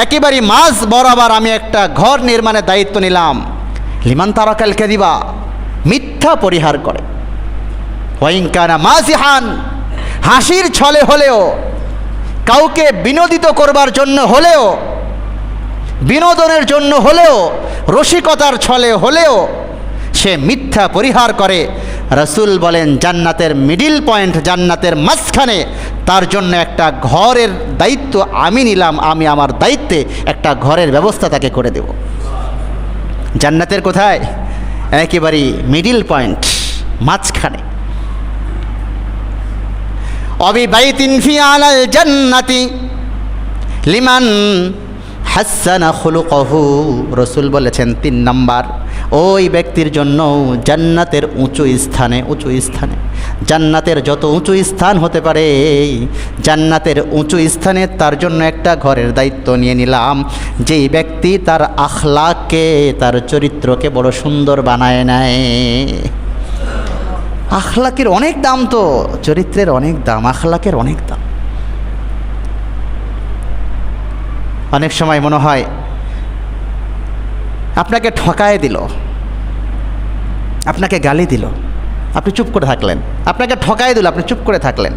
[SPEAKER 1] একেবারে মাঝ বরাবর আমি একটা ঘর নির্মাণের দায়িত্ব নিলাম। লিমান তারাকাল কাযিবা, মিথ্যা পরিহার করে, ওয়া ইন কানা মাযিহান, হাসির ছলে হলেও, কাউকে বিনোদিত করবার জন্য হলেও, বিনোদনের জন্য হলেও, রসিকতার ছলে হলেও সে মিথ্যা পরিহার করে। রাসূল বলেন জান্নাতের মিডল পয়েন্ট, জান্নাতের মাঝখানে তার জন্য একটা ঘরের দায়িত্ব আমি নিলাম, আমি আমার দায়িত্বে একটা ঘরের ব্যবস্থা তাকে করে দেব। জান্নাতের কোথায়? একেবারে মিডল পয়েন্ট, মাঝখানে। অবিবাইতিন ফি আলাল জান্নাতি লিমান হাসানা খুলুকহু। রাসূল বলেছেন 3 নাম্বার, ওই ব্যক্তির জন্য জান্নাতের উঁচু স্থানে, জান্নাতের যত উঁচু স্থান হতে পারে, জান্নাতের উঁচু স্থানে তার জন্য একটা ঘরের দায়িত্ব নিয়ে নিলাম। যেই ব্যক্তি তার আখলাককে, তার চরিত্রকে বড় সুন্দর বানায় নেয়। আখলাকের অনেক দাম, তো চরিত্রের অনেক দাম, আখলাকের অনেক দাম। অনেক সময় মনে হয় আপনাকে ঠকায় দিল, আপনাকে গালি দিল, আপনি চুপ করে থাকলেন, আপনাকে ঠকাই দিল, আপনি চুপ করে থাকলেন।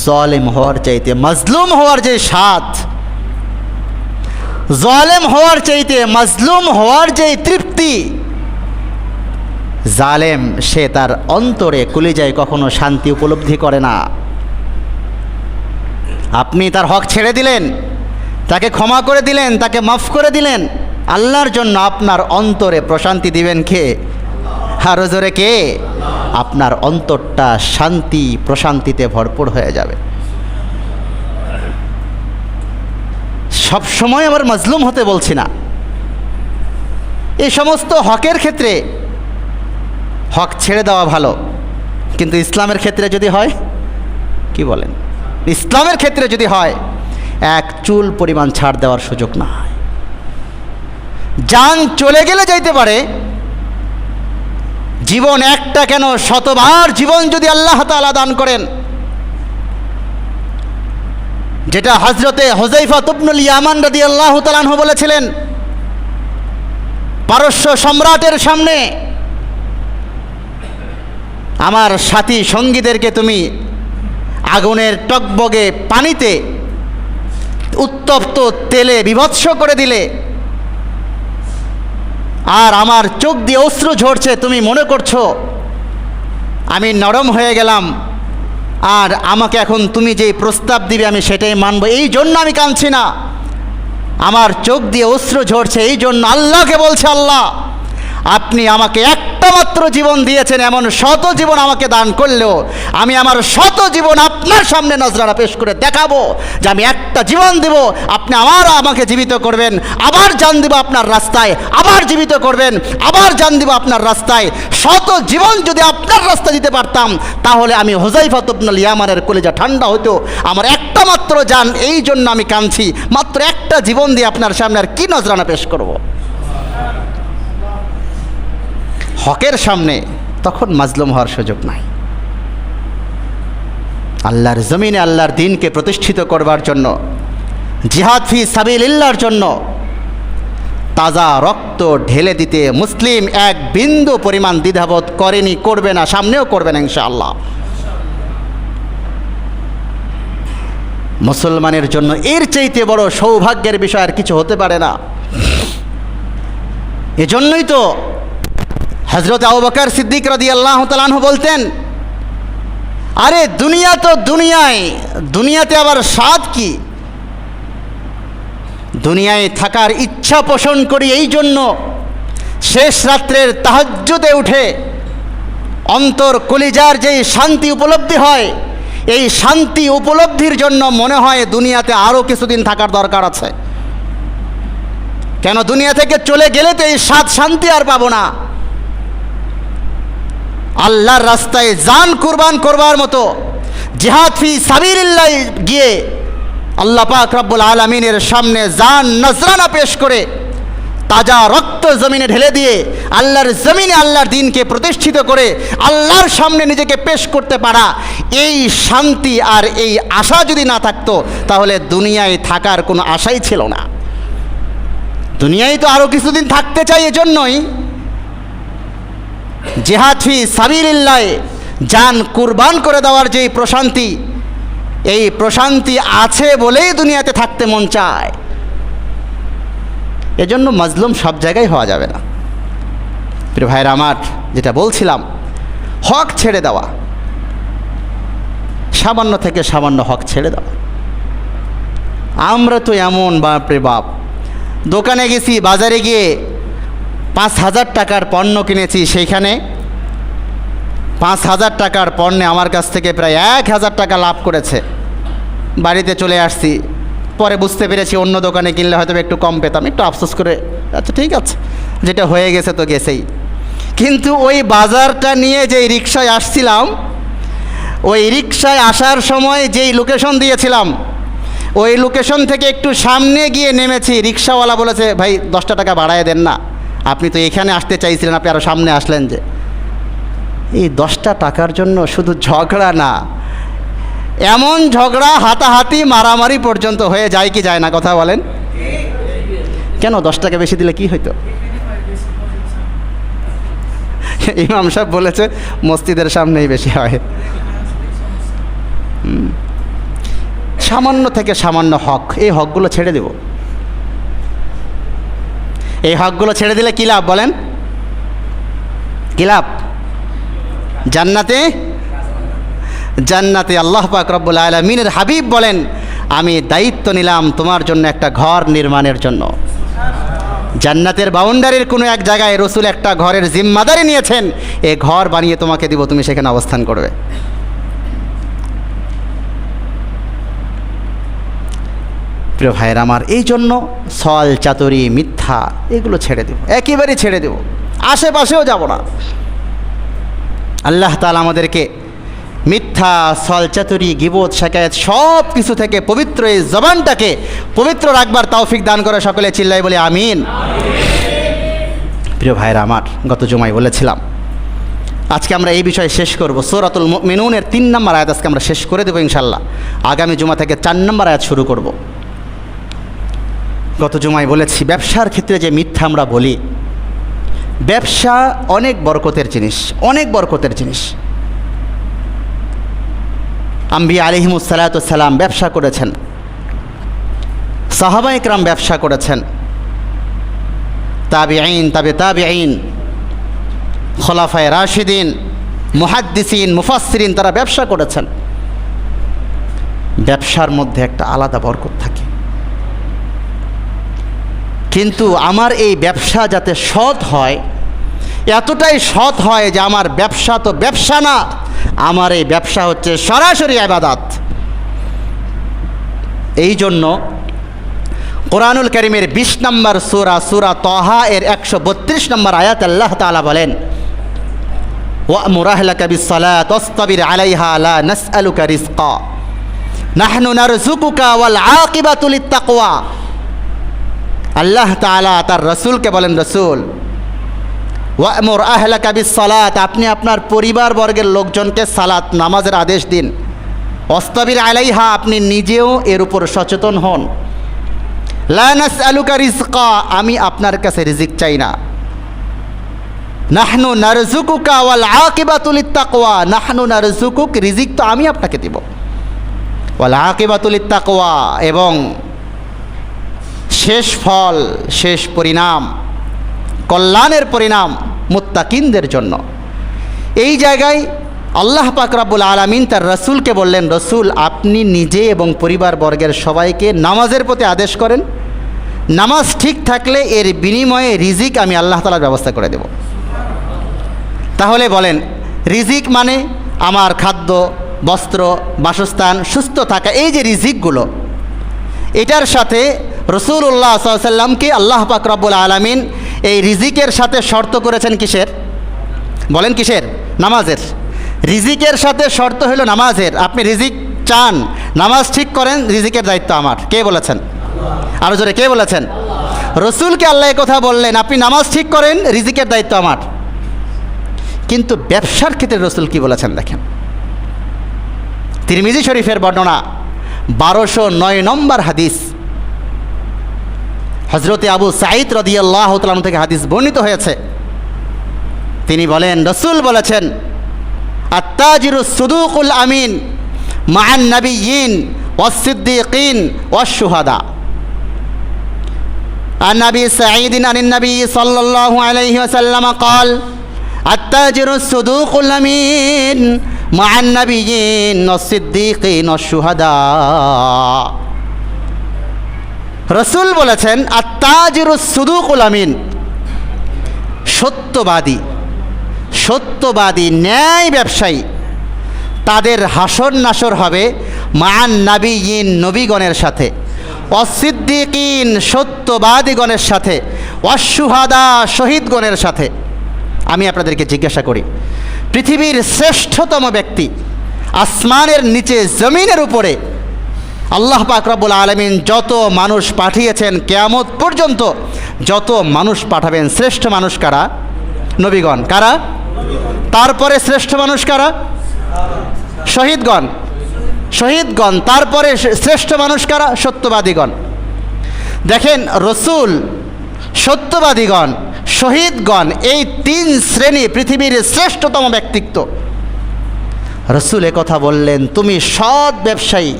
[SPEAKER 1] জালেম হওয়ার চাইতে মাজলুম হওয়ার যে স্বাদ, জালেম হওয়ার চাইতে মাজলুম হওয়ার যে তৃপ্তি, জালেম সে তার অন্তরে কলিজায় কখনো শান্তি উপলব্ধি করে না। আপনি তার হক ছেড়ে দিলেন, তাকে ক্ষমা করে দিলেন, তাকে মাফ করে দিলেন, আল্লাহর জন্য আপনার অন্তরে প্রশান্তি দিবেন কে? আরো জোরে কে? আপনার অন্তরটা শান্তি প্রশান্তিতে ভরপুর হয়ে যাবে। সব সময় আবার মাজলুম হতে বলছি না, এই সমস্ত হকের ক্ষেত্রে হক ছেড়ে দেওয়া ভালো, কিন্তু ইসলামের ক্ষেত্রে যদি হয়, কি বলেন, ইসলামের ক্ষেত্রে যদি হয় এক চুল পরিমাণ ছাড় দেওয়ার সুযোগ না হয়। জান চলে গেলে যাইতে পারে, জীবন একটা কেন শতবার জীবন যদি আল্লাহ তাআলা দান করেন, যেটা হযরতে হুযায়ফা ইবনুল ইয়ামান রাদিয়াল্লাহু তাআলা আনহু বলেছিলেন, পারস্য সম্রাটের সামনে আমার সাথী সঙ্গীদেরকে তুমি আগুনের টকবগে পানিতে উত্তপ্ত তেলে বিভৎস করে দিলে, আর আমার চোখ দিয়ে অশ্রু ঝরছে, তুমি মনে করছো আমি নরম হয়ে গেলাম, আর আমাকে এখন তুমি যেই প্রস্তাব দিবে আমি সেটাই মানব, এই জন্য আমি কাঁদছি না, আমার চোখ দিয়ে অশ্রু ঝরছে এই জন্য আল্লাহকে বলছে, আল্লাহ আপনি আমাকে একটা মাত্র জীবন দিয়েছেন, এমন শত জীবন আমাকে দান করলেও আমি আমার শত জীবন আপনার সামনে নজরানা পেশ করে দেখাবো যে আমি একটা জীবন দেব, আপনি আমাকে জীবিত করবেন, আবার জান দিব আপনার রাস্তায়, আবার জীবিত করবেন, আবার জান দিব আপনার রাস্তায়। শত জীবন যদি আপনার রাস্তা দিতে পারতাম তাহলে আমি হুযায়ফা ইবনুল ইয়ামানের কলিজা ঠান্ডা হতো। আমার একটা মাত্র জান, এই জন্য আমি কাঁদছি, মাত্র একটা জীবন দিয়ে আপনার সামনে আর কি নজরানা পেশ করব। হকের সামনে তখন মাজলুম হওয়ার সুযোগ নাই। আল্লাহর জমিনে আল্লাহর দ্বীনকে প্রতিষ্ঠিত করবার জন্য, জিহাদ ফি সাবিলিল্লাহর জন্য তাজা রক্ত ঢেলে দিতে মুসলিম এক বিন্দু পরিমাণ দ্বিধাবোধ করেনি, করবে না, সামনেও করবে না ইনশাআল্লাহ। মুসলমানের জন্য এর চাইতে বড় সৌভাগ্যের বিষয় আর কিছু হতে পারে না। এজন্যই তো হযরত আবু বকর সিদ্দিক রাদিয়াল্লাহু তাআলা আনহু বলতেন, আরে দুনিয়া তো দুনিয়াতে আবার স্বাদ কি? দুনিয়ায় থাকার ইচ্ছা পোষণ করি এই জন্য শেষ রাত্রের তাহাজ্জুদে উঠে অন্তর কলিজার যেই শান্তি উপলব্ধি হয়, এই শান্তি উপলব্ধির জন্য মনে হয় দুনিয়াতে আরও কিছুদিন থাকার দরকার আছে। কেন, দুনিয়া থেকে চলে গেলে তো এই স্বাদ শান্তি আর পাবো না। আল্লাহর রাস্তায় জান কুরবান করবার মতো জিহাদ ফি সাবিলিল্লাহ গিয়ে আল্লাহ পাক রব্বুল আলামিনের সামনে জান নজরানা পেশ করে তাজা রক্ত জমিনে ঢেলে দিয়ে আল্লাহর জমিনে আল্লাহর দ্বীনকে প্রতিষ্ঠিত করে আল্লাহর সামনে নিজেকে পেশ করতে পারা, এই শান্তি আর এই আশা যদি না থাকতো তাহলে দুনিয়ায় থাকার কোনো আশাই ছিল না। দুনিয়ায় তো আরও কিছুদিন থাকতে চাই, এজন্যই জিহাদ ফি সাবিলিল্লাহ জান কুরবান করে দেওয়ার যেই প্রশান্তি, এই প্রশান্তি আছে বলেই দুনিয়াতে থাকতে মন চায়। এজন্য মাজলুম সব জায়গায় হওয়া যাবে না। প্রিয় ভাইরা আমার, যেটা বলছিলাম, হক ছেড়ে দেওয়া, সামান্য থেকে সামান্য হক ছেড়ে দেওয়া। আমরা তো এমন বাপরে বাপ, দোকানে গেছি, বাজারে গিয়ে 5,000 টাকার পণ্য কিনেছি, সেইখানে 5,000 টাকার পণ্যে আমার কাছ থেকে প্রায় 1,000 টাকা লাভ করেছে। বাড়িতে চলে আসছি, পরে বুঝতে পেরেছি অন্য দোকানে কিনলে হয়তো একটু কম পেতাম, একটু আফসোস করে আচ্ছা ঠিক আছে, যেটা হয়ে গেছে তো গেছেই। কিন্তু ওই বাজারটা নিয়ে যেই রিকশায় আসছিলাম, ওই রিকশায় আসার সময় যেই লোকেশন দিয়েছিলাম, ওই লোকেশন থেকে একটু সামনে গিয়ে নেমেছি, রিকশাওয়ালা বলেছে, ভাই 10 টাকা বাড়ায় দেন না, আপনি তো এখানে আসতে চাইছিলেন, আপনি আরও সামনে আসলেন যে। এই 10 টাকার জন্য শুধু ঝগড়া না, এমন ঝগড়া হাতাহাতি মারামারি পর্যন্ত হয়ে যায় কি যায় না, কথা বলেন? কেন 10 টাকা বেশি দিলে কি হইতো? ইমাম সাহেব বলেছে মসজিদের সামনেই বেশি হয়। সামান্য থেকে সামান্য হক, এই হকগুলো ছেড়ে দেব। এই হকগুলো ছেড়ে দিলে কী লাভ বলেন? কী লাভ? জান্নাতে, জান্নাতে আল্লাহ পাক রব্বুল আলামিনের হাবিব বলেন, আমি দায়িত্ব নিলাম তোমার জন্য একটা ঘর নির্মাণের জন্য। জান্নাতের বাউন্ডারির কোনো এক জায়গায় রসুল একটা ঘরের জিম্মাদারি নিয়েছেন, এ ঘর বানিয়ে তোমাকে দিব, তুমি সেখানে অবস্থান করবে। প্রিয় ভাইয়ের আমার, এই জন্য ছল চাতুরি মিথ্যা এগুলো ছেড়ে দেব, একেবারে ছেড়ে দেব, আশেপাশেও যাব না। আল্লাহ তাআলা আমাদেরকে মিথ্যা, ছল চাতুরি, গীবত, শিকায়েত সব কিছু থেকে পবিত্র এই জবানটাকে পবিত্র রাখবার তৌফিক দান করে। সকলে চিল্লাই বলে আমিন। প্রিয় ভাইয়েরা আমার, গত জুমায় বলেছিলাম আজকে আমরা এই বিষয়ে শেষ করব। সূরাতুল মুমিনুনের 3 নম্বর আয়াত আজকে আমরা শেষ করে দেবো ইনশাল্লাহ। আগামী জুমা থেকে 4 নম্বর আয়াত শুরু করব। গত জুমায় বলেছি ব্যবসার ক্ষেত্রে যে মিথ্যা আমরা বলি, ব্যবসা অনেক বরকতের জিনিস, অনেক বরকতের জিনিস। আম্বিয়া আলাইহিমুসসালাম ব্যবসা করেছেন, সাহাবায়ে কেরাম ব্যবসা করেছেন, তাবিঈন, তাবিঈন, খোলাফায়ে রাশিদিন, মুহাদ্দিসিন, মুফাসসিরিন তারা ব্যবসা করেছেন। ব্যবসার মধ্যে একটা আলাদা বরকত থাকে। কিন্তু আমার এই ব্যবসা যাতে সৎ হয়, এতটাই সৎ হয় যে আমার ব্যবসা তো ব্যবসা না, আমার এই ব্যবসা হচ্ছে সরাসরি ইবাদত। এই জন্য কোরআনুল কারীমের 20 নম্বর সূরা তাহা এর 132 নম্বর আয়াত আল্লাহ তাআলা বলেন, ওয়া'মুর আহলাকা বিস-সালাতি ওয়াসতাবির আলাইহা লা নাসআলুকা রিজকা নাহনু নারযুকুকা ওয়াল আকিবাতু লিত-তাকওয়া। আল্লাহ তাআলা তার রাসূলকে বলেন, রাসূল ওয়া'মুর আহলাকা বিস-সালাত, আপনি আপনার পরিবারবর্গের লোকজনকে সালাত নামাজের আদেশ দিন। ওয়াসতাবির আলাইহা, আপনি নিজেও এর উপর সচেতন হন। লা নাসআলুকা রিজকা, আমি আপনার কাছে রিজিক চাই না। নাহনু নারযুকুকা ওয়াল আকিবাতু লিত-তাকওয়া, নাহনু নারযুকুক, রিজিক তো আমি আপনাকে দেব। ওয়াল আকিবাতু লিত-তাকওয়া, এবং শেষ ফল, শেষ পরিণাম, কল্যাণের পরিণাম মুত্তাকিনদের জন্য। এই জায়গায় আল্লাহ পাক রব্বুল আলামিন তার রাসূলকে বললেন, রাসূল আপনি নিজে এবং পরিবারবর্গের সবাইকে নামাজের প্রতি আদেশ করেন। নামাজ ঠিক থাকলে এর বিনিময়ে রিজিক আমি আল্লাহ তাআলার ব্যবস্থা করে দেব। তাহলে বলেন, রিজিক মানে আমার খাদ্য, বস্ত্র, বাসস্থান, সুস্থ থাকা, এই যে রিজিকগুলো, এটার সাথে রাসূলুল্লাহ সাল্লাল্লাহু আলাইহি ওয়াসাল্লামকে আল্লাহ পাক রব্বুল আলামিন এই রিজিকের সাথে শর্ত করেছেন কিসের? বলেন কিসের? নামাজের। রিজিকের সাথে শর্ত হলো নামাজের। আপনি রিজিক চান, নামাজ ঠিক করেন, রিজিকের দায়িত্ব আমার। কে বলেছেন? আরো জোরে কে বলেছেন? রাসূলকে আল্লাহ এই কথা বললেন, আপনি নামাজ ঠিক করেন, রিজিকের দায়িত্ব আমার। কিন্তু ব্যবসার ক্ষেত্রে রাসূল কি বলেছেন দেখেন। তিরমিজি শরীফের বর্ণনা 1209 নম্বর হাদিস, হযরতে আবু সাঈদ রাদিয়াল্লাহু তাআলা থেকে হাদিস বর্ণিত হয়েছে। তিনি বলেন, রাসূল বলেছেন, আত-তাজিরুস সুদুকুল আমিন মা'আন নাবিয়্যিন ওয়াস-সিদ্দীকিন ওয়াশ-শুহাদা। عن أبي سعيد عن النبي صلى الله عليه وسلم قال التاجر الصدوق الأمين مع النبيين والصديقين والشهداء। রাসূল বলেছেন, আত-তাজিরুস সুদুকুল আমিন, সত্যবাদী, সত্যবাদী ন্যায় ব্যবসায়ী, তাদের হাসর নাসর হবে মান নাবিয়িন, নবীগণের সাথে, অসিদ্দিকিন, সত্যবাদীগণের সাথে, অশুহাদা, শহীদগণের সাথে। আমি আপনাদেরকে জিজ্ঞাসা করি, পৃথিবীর শ্রেষ্ঠতম ব্যক্তি, আসমানের নিচে জমিনের উপরে আল্লাহ পাক রব্বুল আলামিন যত মানুষ পাঠিয়েছেন, কিয়ামত পর্যন্ত যত মানুষ পাঠাবেন, শ্রেষ্ঠ মানুষ কারা? নবীগণ। কারা? তারপরে শ্রেষ্ঠ মানুষ কারা? শহীদগণ। শহীদগণ। তারপরে শ্রেষ্ঠ মানুষ কারা? সত্যবাদীগণ। দেখেন, রাসূল, সত্যবাদীগণ, শহীদগণ, এই 3 শ্রেণী পৃথিবীর শ্রেষ্ঠতম ব্যক্তিত্ব। রসুল কথা বললেন, তুমি সৎ ব্যবসায়ী,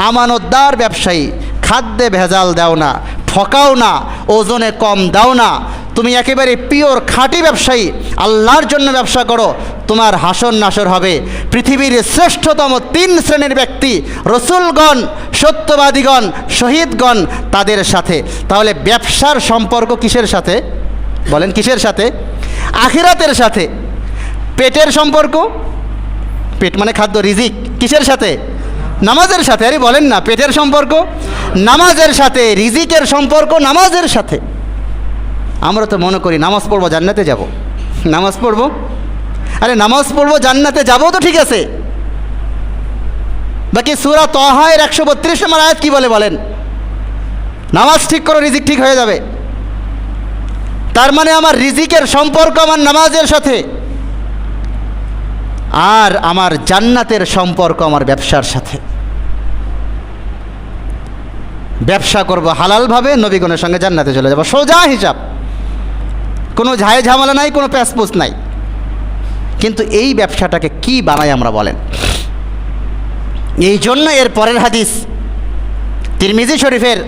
[SPEAKER 1] আমানতদার ব্যবসায়ী, খাদ্যে ভেজাল দাও না, ঠকাও না, ওজনে কম দাও না, তুমি একেবারে পিওর খাঁটি ব্যবসায়ী, আল্লাহর জন্য ব্যবসা করো, তোমার হাসর নাসর হবে পৃথিবীর শ্রেষ্ঠতম 3 শ্রেণীর ব্যক্তি, রসুলগণ, সত্যবাদীগণ, শহীদগণ, তাদের সাথে। তাহলে ব্যবসার সম্পর্ক কিসের সাথে বলেন? কিসের সাথে? আখিরাতের সাথে। পেটের সম্পর্ক, পেট মানে খাদ্য, রিজিক, কিসের সাথে? নামাজের সাথে। আরে বলেন না, পেটের সম্পর্ক নামাজের সাথে, রিজিকের সম্পর্ক নামাজের সাথে। আমরা তো মনে করি নামাজ পড়বো জান্নাতে যাব, নামাজ পড়বো, আরে নামাজ পড়বো জান্নাতে যাবো তো ঠিক আছে, বাকি সূরা তাহা এর 132 নম্বর আয়াত কি বলে বলেন? নামাজ ঠিক করো, রিজিক ঠিক হয়ে যাবে। তার মানে আমার রিজিকের সম্পর্ক আমার নামাজের সাথে, আর আমার জান্নাতের সম্পর্ক আমার ব্যবসার সাথে। ব্যবসা করব হালালভাবে, নবীগণের সঙ্গে জান্নাতে চলে যাব, সোজা হিসাব, কোনো ঝায় ঝামেলা নাই, কোনো প্যাসপোস নাই। কিন্তু এই ব্যবসাটাকে কি বানাই আমরা বলেন? এই জন্য এর পরের হাদিস তিরমিজি শরীফের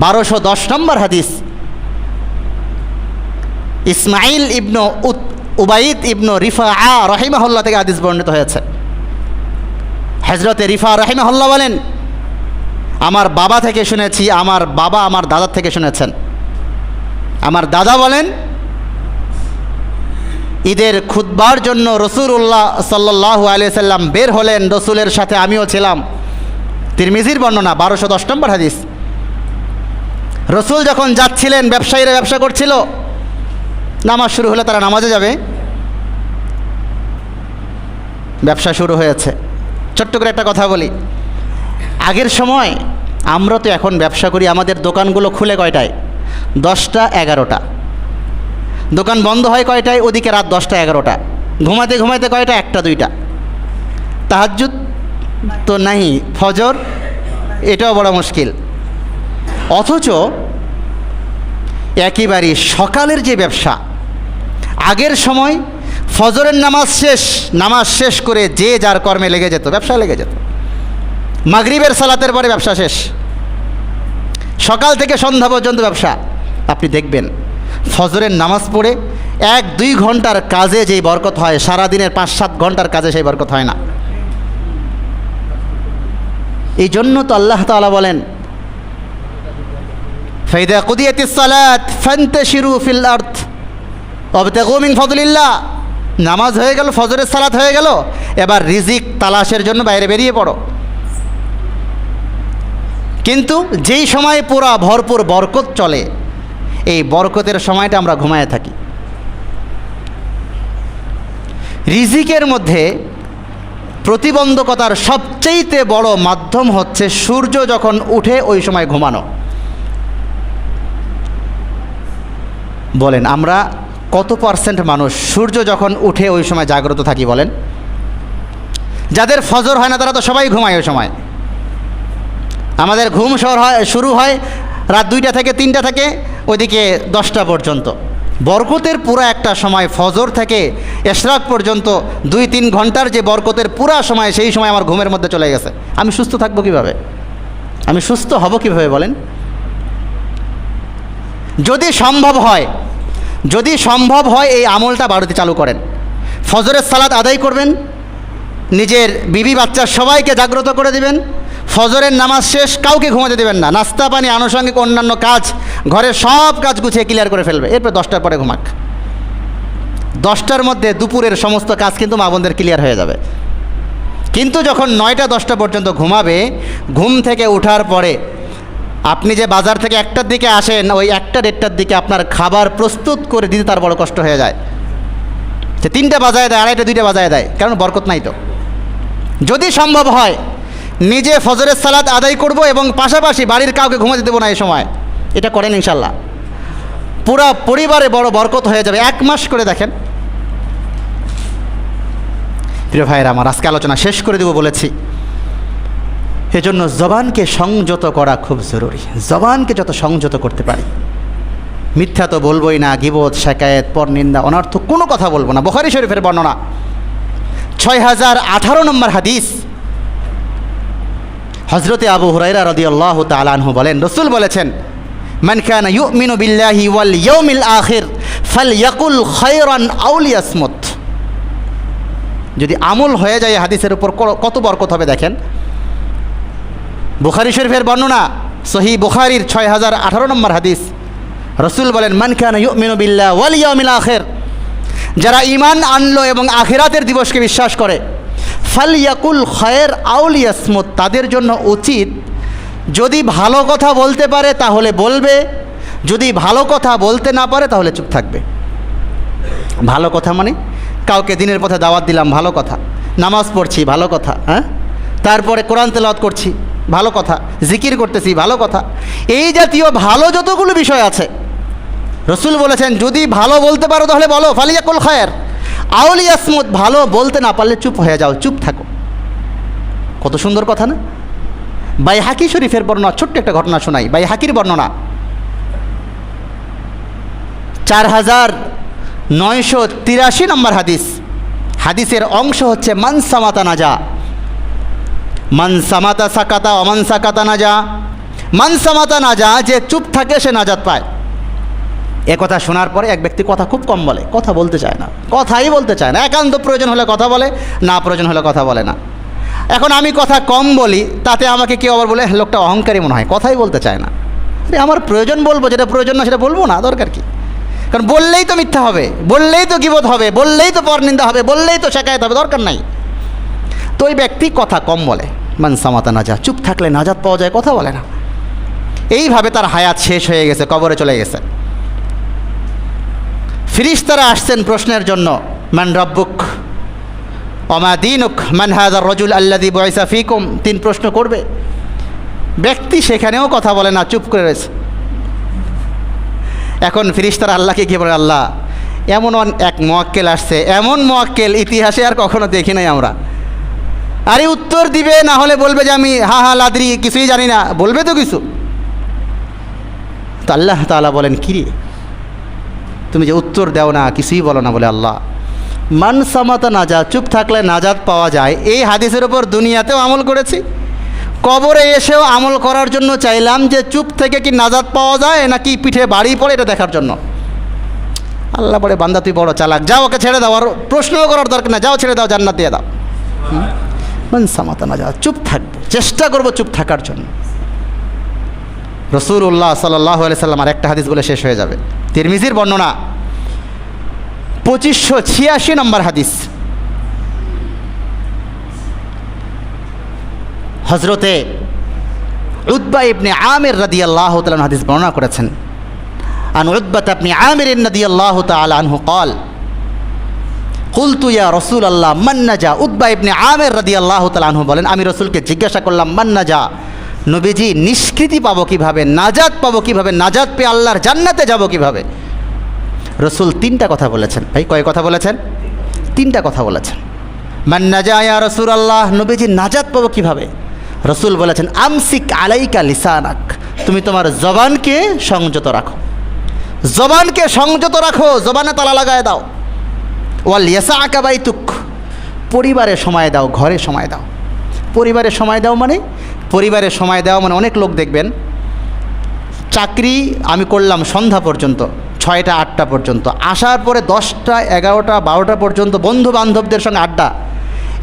[SPEAKER 1] 1210 নম্বর হাদিস, ইসমাইল ইবনু উবাইদ ইবনু রিফাআ রাহিমাহুল্লাহ থেকে হাদিস বর্ণিত হয়েছে। হযরতে রিফা রাহিমাহুল্লাহ বলেন, আমার বাবা থেকে শুনেছি, আমার বাবা আমার দাদার থেকে শুনেছেন। আমার দাদা বলেন, ঈদের খুতবার জন্য রাসূলুল্লাহ সাল্লাল্লাহু আলাইহি সাল্লাম বের হলেন, রসুলের সাথে আমিও ছিলাম। তিরমিজির বর্ণনা, 1210 নম্বর হাদিস। রসুল যখন যাচ্ছিলেন, ব্যবসায়ীরা ব্যবসা করছিল, নামাজ শুরু হলে তারা নামাজে যাবে, ব্যবসা শুরু হয়েছে। ছোট্ট করে একটা কথা বলি, আগের সময় আমরা তো এখন ব্যবসা করি, আমাদের দোকানগুলো খুলে কয়টায়? 10টা 11টা। দোকান বন্ধ হয় কয়টায়? ওদিকে রাত 10টা 11টা। ঘুমাতে ঘুমাতে কয়টা? 1টা 2টা। তাহাজ্জুদ তো নাই, ফজর এটাও বড় মুশকিল। অথচ একেবারে সকালের যে ব্যবসা, আগের সময় ফজরের নামাজ শেষ করে যে যার কর্মে লেগে যেত, ব্যবসা লেগে যেত। মাগরিবের সালাতের পরে ব্যবসা শেষ, সকাল থেকে সন্ধ্যা পর্যন্ত ব্যবসা। আপনি দেখবেন ফজরের নামাজ পড়ে 1-2 ঘন্টার কাজে যেই বরকত হয়, সারাদিনের 5-7 ঘন্টার কাজে সেই বরকত হয় না। এই জন্য তো আল্লাহ তাআলা বলেন, ফাইদা কুদিয়াতিস সালাত ফান্তাশিরু ফিল আরদ ওয়াবতাগু মিন ফাদলিল্লাহ। নামাজ হয়ে গেল, ফজরের সালাত হয়ে গেল, এবার রিজিক তালাশের জন্য বাইরে বেরিয়ে পড়ো। কিন্তু যেই সময় পুরা ভরপুর বরকত চলে, এই বরকতের সময়টা আমরা ঘুমায়ে থাকি। রিজিকের মধ্যে প্রতিবন্ধকতার সবচেয়ে বড় মাধ্যম হচ্ছে সূর্য যখন উঠে ওই সময় ঘুমানো। বলেন আমরা কত পার্সেন্ট মানুষ সূর্য যখন উঠে ওই সময় জাগ্রত থাকি বলেন? যাদের ফজর হয় না তারা তো সবাই ঘুমায় ওই সময়। আমাদের ঘুম শুরু হয় রাত 2টা থেকে 3টা থেকে ওইদিকে 10টা পর্যন্ত। বরকতের পুরা একটা সময়, ফজর থেকে ইশরাক পর্যন্ত 2-3 ঘন্টার যে বরকতের পুরা সময়, সেই সময় আমার ঘুমের মধ্যে চলে গেছে। আমি সুস্থ থাকবো কিভাবে? আমি সুস্থ হব কিভাবে বলেন? যদি সম্ভব হয় এই আমলটা বাড়িতে চালু করেন। ফজরের সালাত আদায় করবেন, নিজের বিবি বাচ্চা সবাইকে জাগ্রত করে দিবেন। ফজরের নামাজ শেষ, কাউকে ঘুমাতে দেবেন না। নাস্তা পানি, আনুষঙ্গিক অন্যান্য কাজ, ঘরের সব কাজ গুছিয়ে ক্লিয়ার করে ফেলবে। এরপর 10টার পরে ঘুমাক। 10টার মধ্যে দুপুরের সমস্ত কাজ কিন্তু মা বোনদের ক্লিয়ার হয়ে যাবে। কিন্তু যখন 9টা 10টা পর্যন্ত ঘুমাবে, ঘুম থেকে ওঠার পরে আপনি যে বাজার থেকে 1টার দিকে আসেন, ওই 1টা 1:30টার দিকে আপনার খাবার প্রস্তুত করে দিতে তার বড় কষ্ট হয়ে যায়। যে 3টা বাজায় দেয়, 2:30 2টা বাজায় দেয়, কারণ বরকত নাই তো। যদি সম্ভব হয় নিজে ফজরের সালাত আদায় করব এবং পাশাপাশি বাড়ির কাউকে ঘুমাতে দেবো না এই সময়, এটা করেন ইনশাল্লাহ, পুরা পরিবারে বড় বরকত হয়ে যাবে। 1 মাস করে দেখেন। প্রিয় ভাইয়েরা আমার, আজকে আলোচনা শেষ করে দেব বলেছি, এজন্য জবানকে সংযত করা খুব জরুরি। জবানকে যত সংযত করতে পারি, মিথ্যা তো বলবোই না, গীবত, শিকায়েত, পরনিন্দা, অনর্থ কোনো কথা বলবো না। বুখারী শরীফের বর্ণনা 6018 নম্বর হাদিস। হযরতে আবু হুরায়রা রাদিয়াল্লাহু তাআলা আনহু বলেন, রাসূল বলেছেন, মান কানা ইউমিনু বিল্লাহি ওয়াল ইয়াউমিল আখির ফালইয়াকুল খায়রান আও লিয়াসমুত। যদি আমল হয়ে যায় হাদিসের উপর কত বরকত হবে দেখেন। বুখারী শরীফের বর্ণনা, সহিহ বুখারীর 6018 নম্বর হাদিস। রাসূল বলেন, মান কানা ইউমিনু বিল্লাহি ওয়াল ইয়াউমিল আখির, যারা ঈমান আনলো এবং আখিরাতের দিবসকে বিশ্বাস করে, ফালইয়াকুল খায়র আও লিয়াসমুত, তাদের জন্য উচিত যদি ভালো কথা বলতে পারে তাহলে বলবে, যদি ভালো কথা বলতে না পারে তাহলে চুপ থাকবে। ভালো কথা মানে কাউকে দিনের পথে দাওয়াত দিলাম, ভালো কথা। নামাজ পড়ছি, ভালো কথা। হ্যাঁ, তারপরে কোরআন তেলাওয়াত করছি, ভালো কথা। জিকির করতেছি, ভালো কথা। এই জাতীয় ভালো যতগুলো বিষয় আছে, রাসূল বলেছেন যদি ভালো বলতে পারো তাহলে বলো, ফালিয়াকুল খায়র আও লিয়াসমুত, ভালো বলতে না পারলে চুপ হয়ে যাও, চুপ থাকো। কত সুন্দর কথা না? বাইহাকি শরীফের বর্ণনা, ছোট্ট একটা ঘটনা শোনাই। বাইহাকির বর্ণনা 4983 নম্বর হাদিস। হাদিসের অংশ হচ্ছে মান সামাতা নাজা, মান সামাতা সাকাতা অমান সাকাতা নাজা। মান সামাতা নাজা, যে চুপ থাকে সে নাজাত পায়। এ কথা শোনার পরে এক ব্যক্তি কথা খুব কম বলে, কথা বলতে চায় না, কথাই বলতে চায় না। একান্ত প্রয়োজন হলে কথা বলে, না প্রয়োজন হলে কথা বলে না। এখন আমি কথা কম বলি, তাতে আমাকে কেউ আবার বলে লোকটা অহংকারী মনে হয়, কথাই বলতে চায় না। আমার প্রয়োজন বলবো, যেটা প্রয়োজন না সেটা বলবো না, দরকার কি? কারণ বললেই তো মিথ্যা হবে, বললেই তো গীবত হবে, বললেই তো পরনিন্দা হবে, বললেই তো শিকায়েত হবে, দরকার নাই। তো ওই ব্যক্তি কথা কম বলে, মান সামাতা নাজা, চুপ থাকলে নাজাত পাওয়া যায়, কথা বলে না। এইভাবে তার হায়াত শেষ হয়ে গেছে, কবরে চলে গেছে। ফেরেশতারা আসছেন প্রশ্নের জন্য, মান রব্বুক ওমা দীনুক মান হাযার রাজুল আল্লাযী বুইসা ফীকুম। 3 প্রশ্ন করবে। ব্যক্তি সেখানেও কথা বলে না, চুপ করে রয়েছে। এখন ফেরেশতারা আল্লাহকে গিয়ে বলে, আল্লাহ এমন এক মুয়াক্কেল আসছে, এমন মুয়াক্কেল ইতিহাসে আর কখনো দেখি নাই আমরা। আরে উত্তর দিবে, না হলে বলবে যে আমি হা হা লাদরি, কিছুই জানি না, বলবে তো কিছু। তো আল্লাহ তাআলা বলেন, কিরে তুমি যে উত্তর দাও না, কিছুই বলো না, বলে আল্লাহ মান সামাতা নাজা, চুপ থাকলে নাজাত পাওয়া যায়। এই হাদিসের ওপর দুনিয়াতেও আমল করেছি, কবরে এসেও আমল করার জন্য চাইলাম যে চুপ থেকে কি নাজাত পাওয়া যায় নাকি পিঠে বাড়ি পড়ে, এটা দেখার জন্য। আল্লাহ বলে, বান্দা তুই বড় চালাক, যাও ওকে ছেড়ে দাও, আর প্রশ্নও করার দরকার না, যাও ছেড়ে দাও, জান্নাত দিয়ে দাও। মান সামাতা নাজা, চুপ থাকবো, চেষ্টা করবো চুপ থাকার জন্য। রাসূলুল্লাহ সাল্লাল্লাহু আলাইহি সাল্লাম আর একটা হাদিস বলে শেষ হয়ে যাবে। তিরমিজির বর্ণনা 2586 নম্বর হাদিস। হযরতে উতবা ইবনে আমির রাদিয়াল্লাহু তাআলা হাদিস বর্ণনা করেছেন। আন উতবা ইবনে আমির রাদিয়াল্লাহু তাআলা আনহু قال কুলতু ইয়া রাসূলুল্লাহ মান নাজা। উতবা ইবনে আমির রাদিয়াল্লাহু তাআলা আনহু বলেন, আমি রাসূলকে জিজ্ঞাসা করলাম, মান নাজা, নবীজি নিষ্কৃতি পাবো কিভাবে, নাজাত পাবো কিভাবে, নাজাত পেয়ে আল্লাহর জান্নাতে যাব কিভাবে? রাসূল 3টা কথা বলেছেন। ভাই কয় কথা বলেছেন? 3টা কথা বলেছেন। মান নাজা ইয়া রাসূলুল্লাহ, নবীজি নাজাত পাবো কিভাবে? রাসূল বলেছেন, আমসিক আলাইকা লিসানাক, তুমি তোমার জবানকে সংযত রাখো, জবানকে সংযত রাখো, জবানে তালা লাগায় দাও। ওয়াল ইয়াসাকা বাইতুক, পরিবারে সময় দাও, ঘরে সময় দাও। পরিবারে সময় দাও মানে, পরিবারে সময় দেওয়া মানে অনেক লোক দেখবেন চাকরি আমি করলাম সন্ধ্যা পর্যন্ত, 6টা 8টা পর্যন্ত, আসার পরে 10টা 11টা 12টা পর্যন্ত বন্ধু বান্ধবদের সঙ্গে আড্ডা,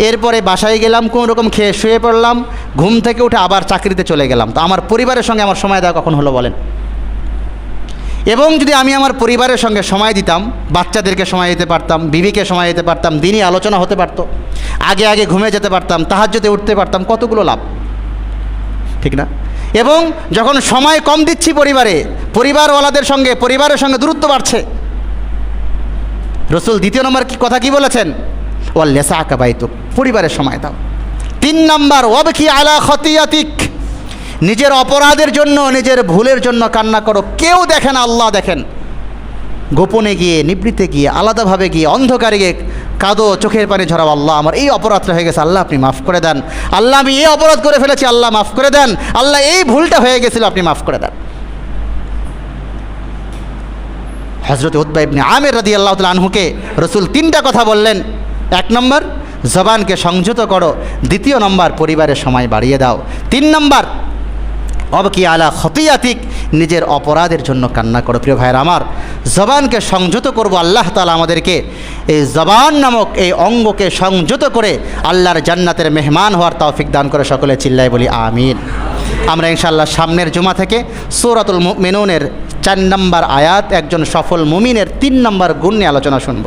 [SPEAKER 1] এরপরে বাসায় গেলাম, কোনো রকম খেয়ে শুয়ে পড়লাম, ঘুম থেকে উঠে আবার চাকরিতে চলে গেলাম। তো আমার পরিবারের সঙ্গে আমার সময় দেওয়া কখন হলো বলেন? এবং যদি আমি আমার পরিবারের সঙ্গে সময় দিতাম, বাচ্চাদেরকে সময় দিতে পারতাম, বিবিকে সময় দিতে পারতাম, দিনই আলোচনা হতে পারতো, আগে আগে ঘুমিয়ে যেতে পারতাম, তাহাজ্জুদে উঠতে পারতাম, কতগুলো লাভ, ঠিক না? এবং যখন সময় কম দিচ্ছি পরিবারওয়ালাদের সঙ্গে, পরিবারের সঙ্গে দূরত্ব বাড়ছে। রাসূল 2 নম্বর কথা কি বলেছেন? ওয়াল ইয়াসাকা বাইতুক, পরিবারের সময় দাও। 3 নম্বর ওয়াবকি আলা খতিয়াতিক, নিজের অপরাধের জন্য, নিজের ভুলের জন্য কান্না করো, কেউ দেখেন, আল্লাহ দেখেন। গোপনে গিয়ে, নিবৃতে গিয়ে, আলাদাভাবে গিয়ে, অন্ধকারে গিয়ে কাঁদো, চোখের পানি ঝরাও, আল্লাহ আমার এই অপরাধটা হয়ে গেছে, আল্লাহ আপনি মাফ করে দেন, আল্লাহ আমি এই অপরাধ করে ফেলেছি, আল্লাহ মাফ করে দেন, আল্লাহ এই ভুলটা হয়ে গেছিল, আপনি মাফ করে দেন। হযরত উতবা ইবনে আমির রাদিয়াল্লাহু তাআলা আনহুকে রসুল 3টা কথা বললেন। 1 নম্বর, জবানকে সংযত করো। 2 নম্বর, পরিবারের সময় বাড়িয়ে দাও। 3 নম্বর, অবকি আলা খতিয়াতিক, নিজের অপরাধের জন্য কান্না করো। প্রিয় ভাইয়ের আমার, জবানকে সংযত করব। আল্লাহ তাআলা আমাদেরকে এই জবান নামক এই অঙ্গকে সংযত করে আল্লাহর জান্নাতের মেহমান হওয়ার তৌফিক দান করে। সকলে চিল্লায় বলি আমিন। আমরা ইনশাআল্লাহ সামনের জুমা থেকে সূরাতুল মুমিনুনের 4 নম্বর আয়াত, একজন সফল মুমিনের 3 নম্বর গুণ নিয়ে আলোচনা শুনব।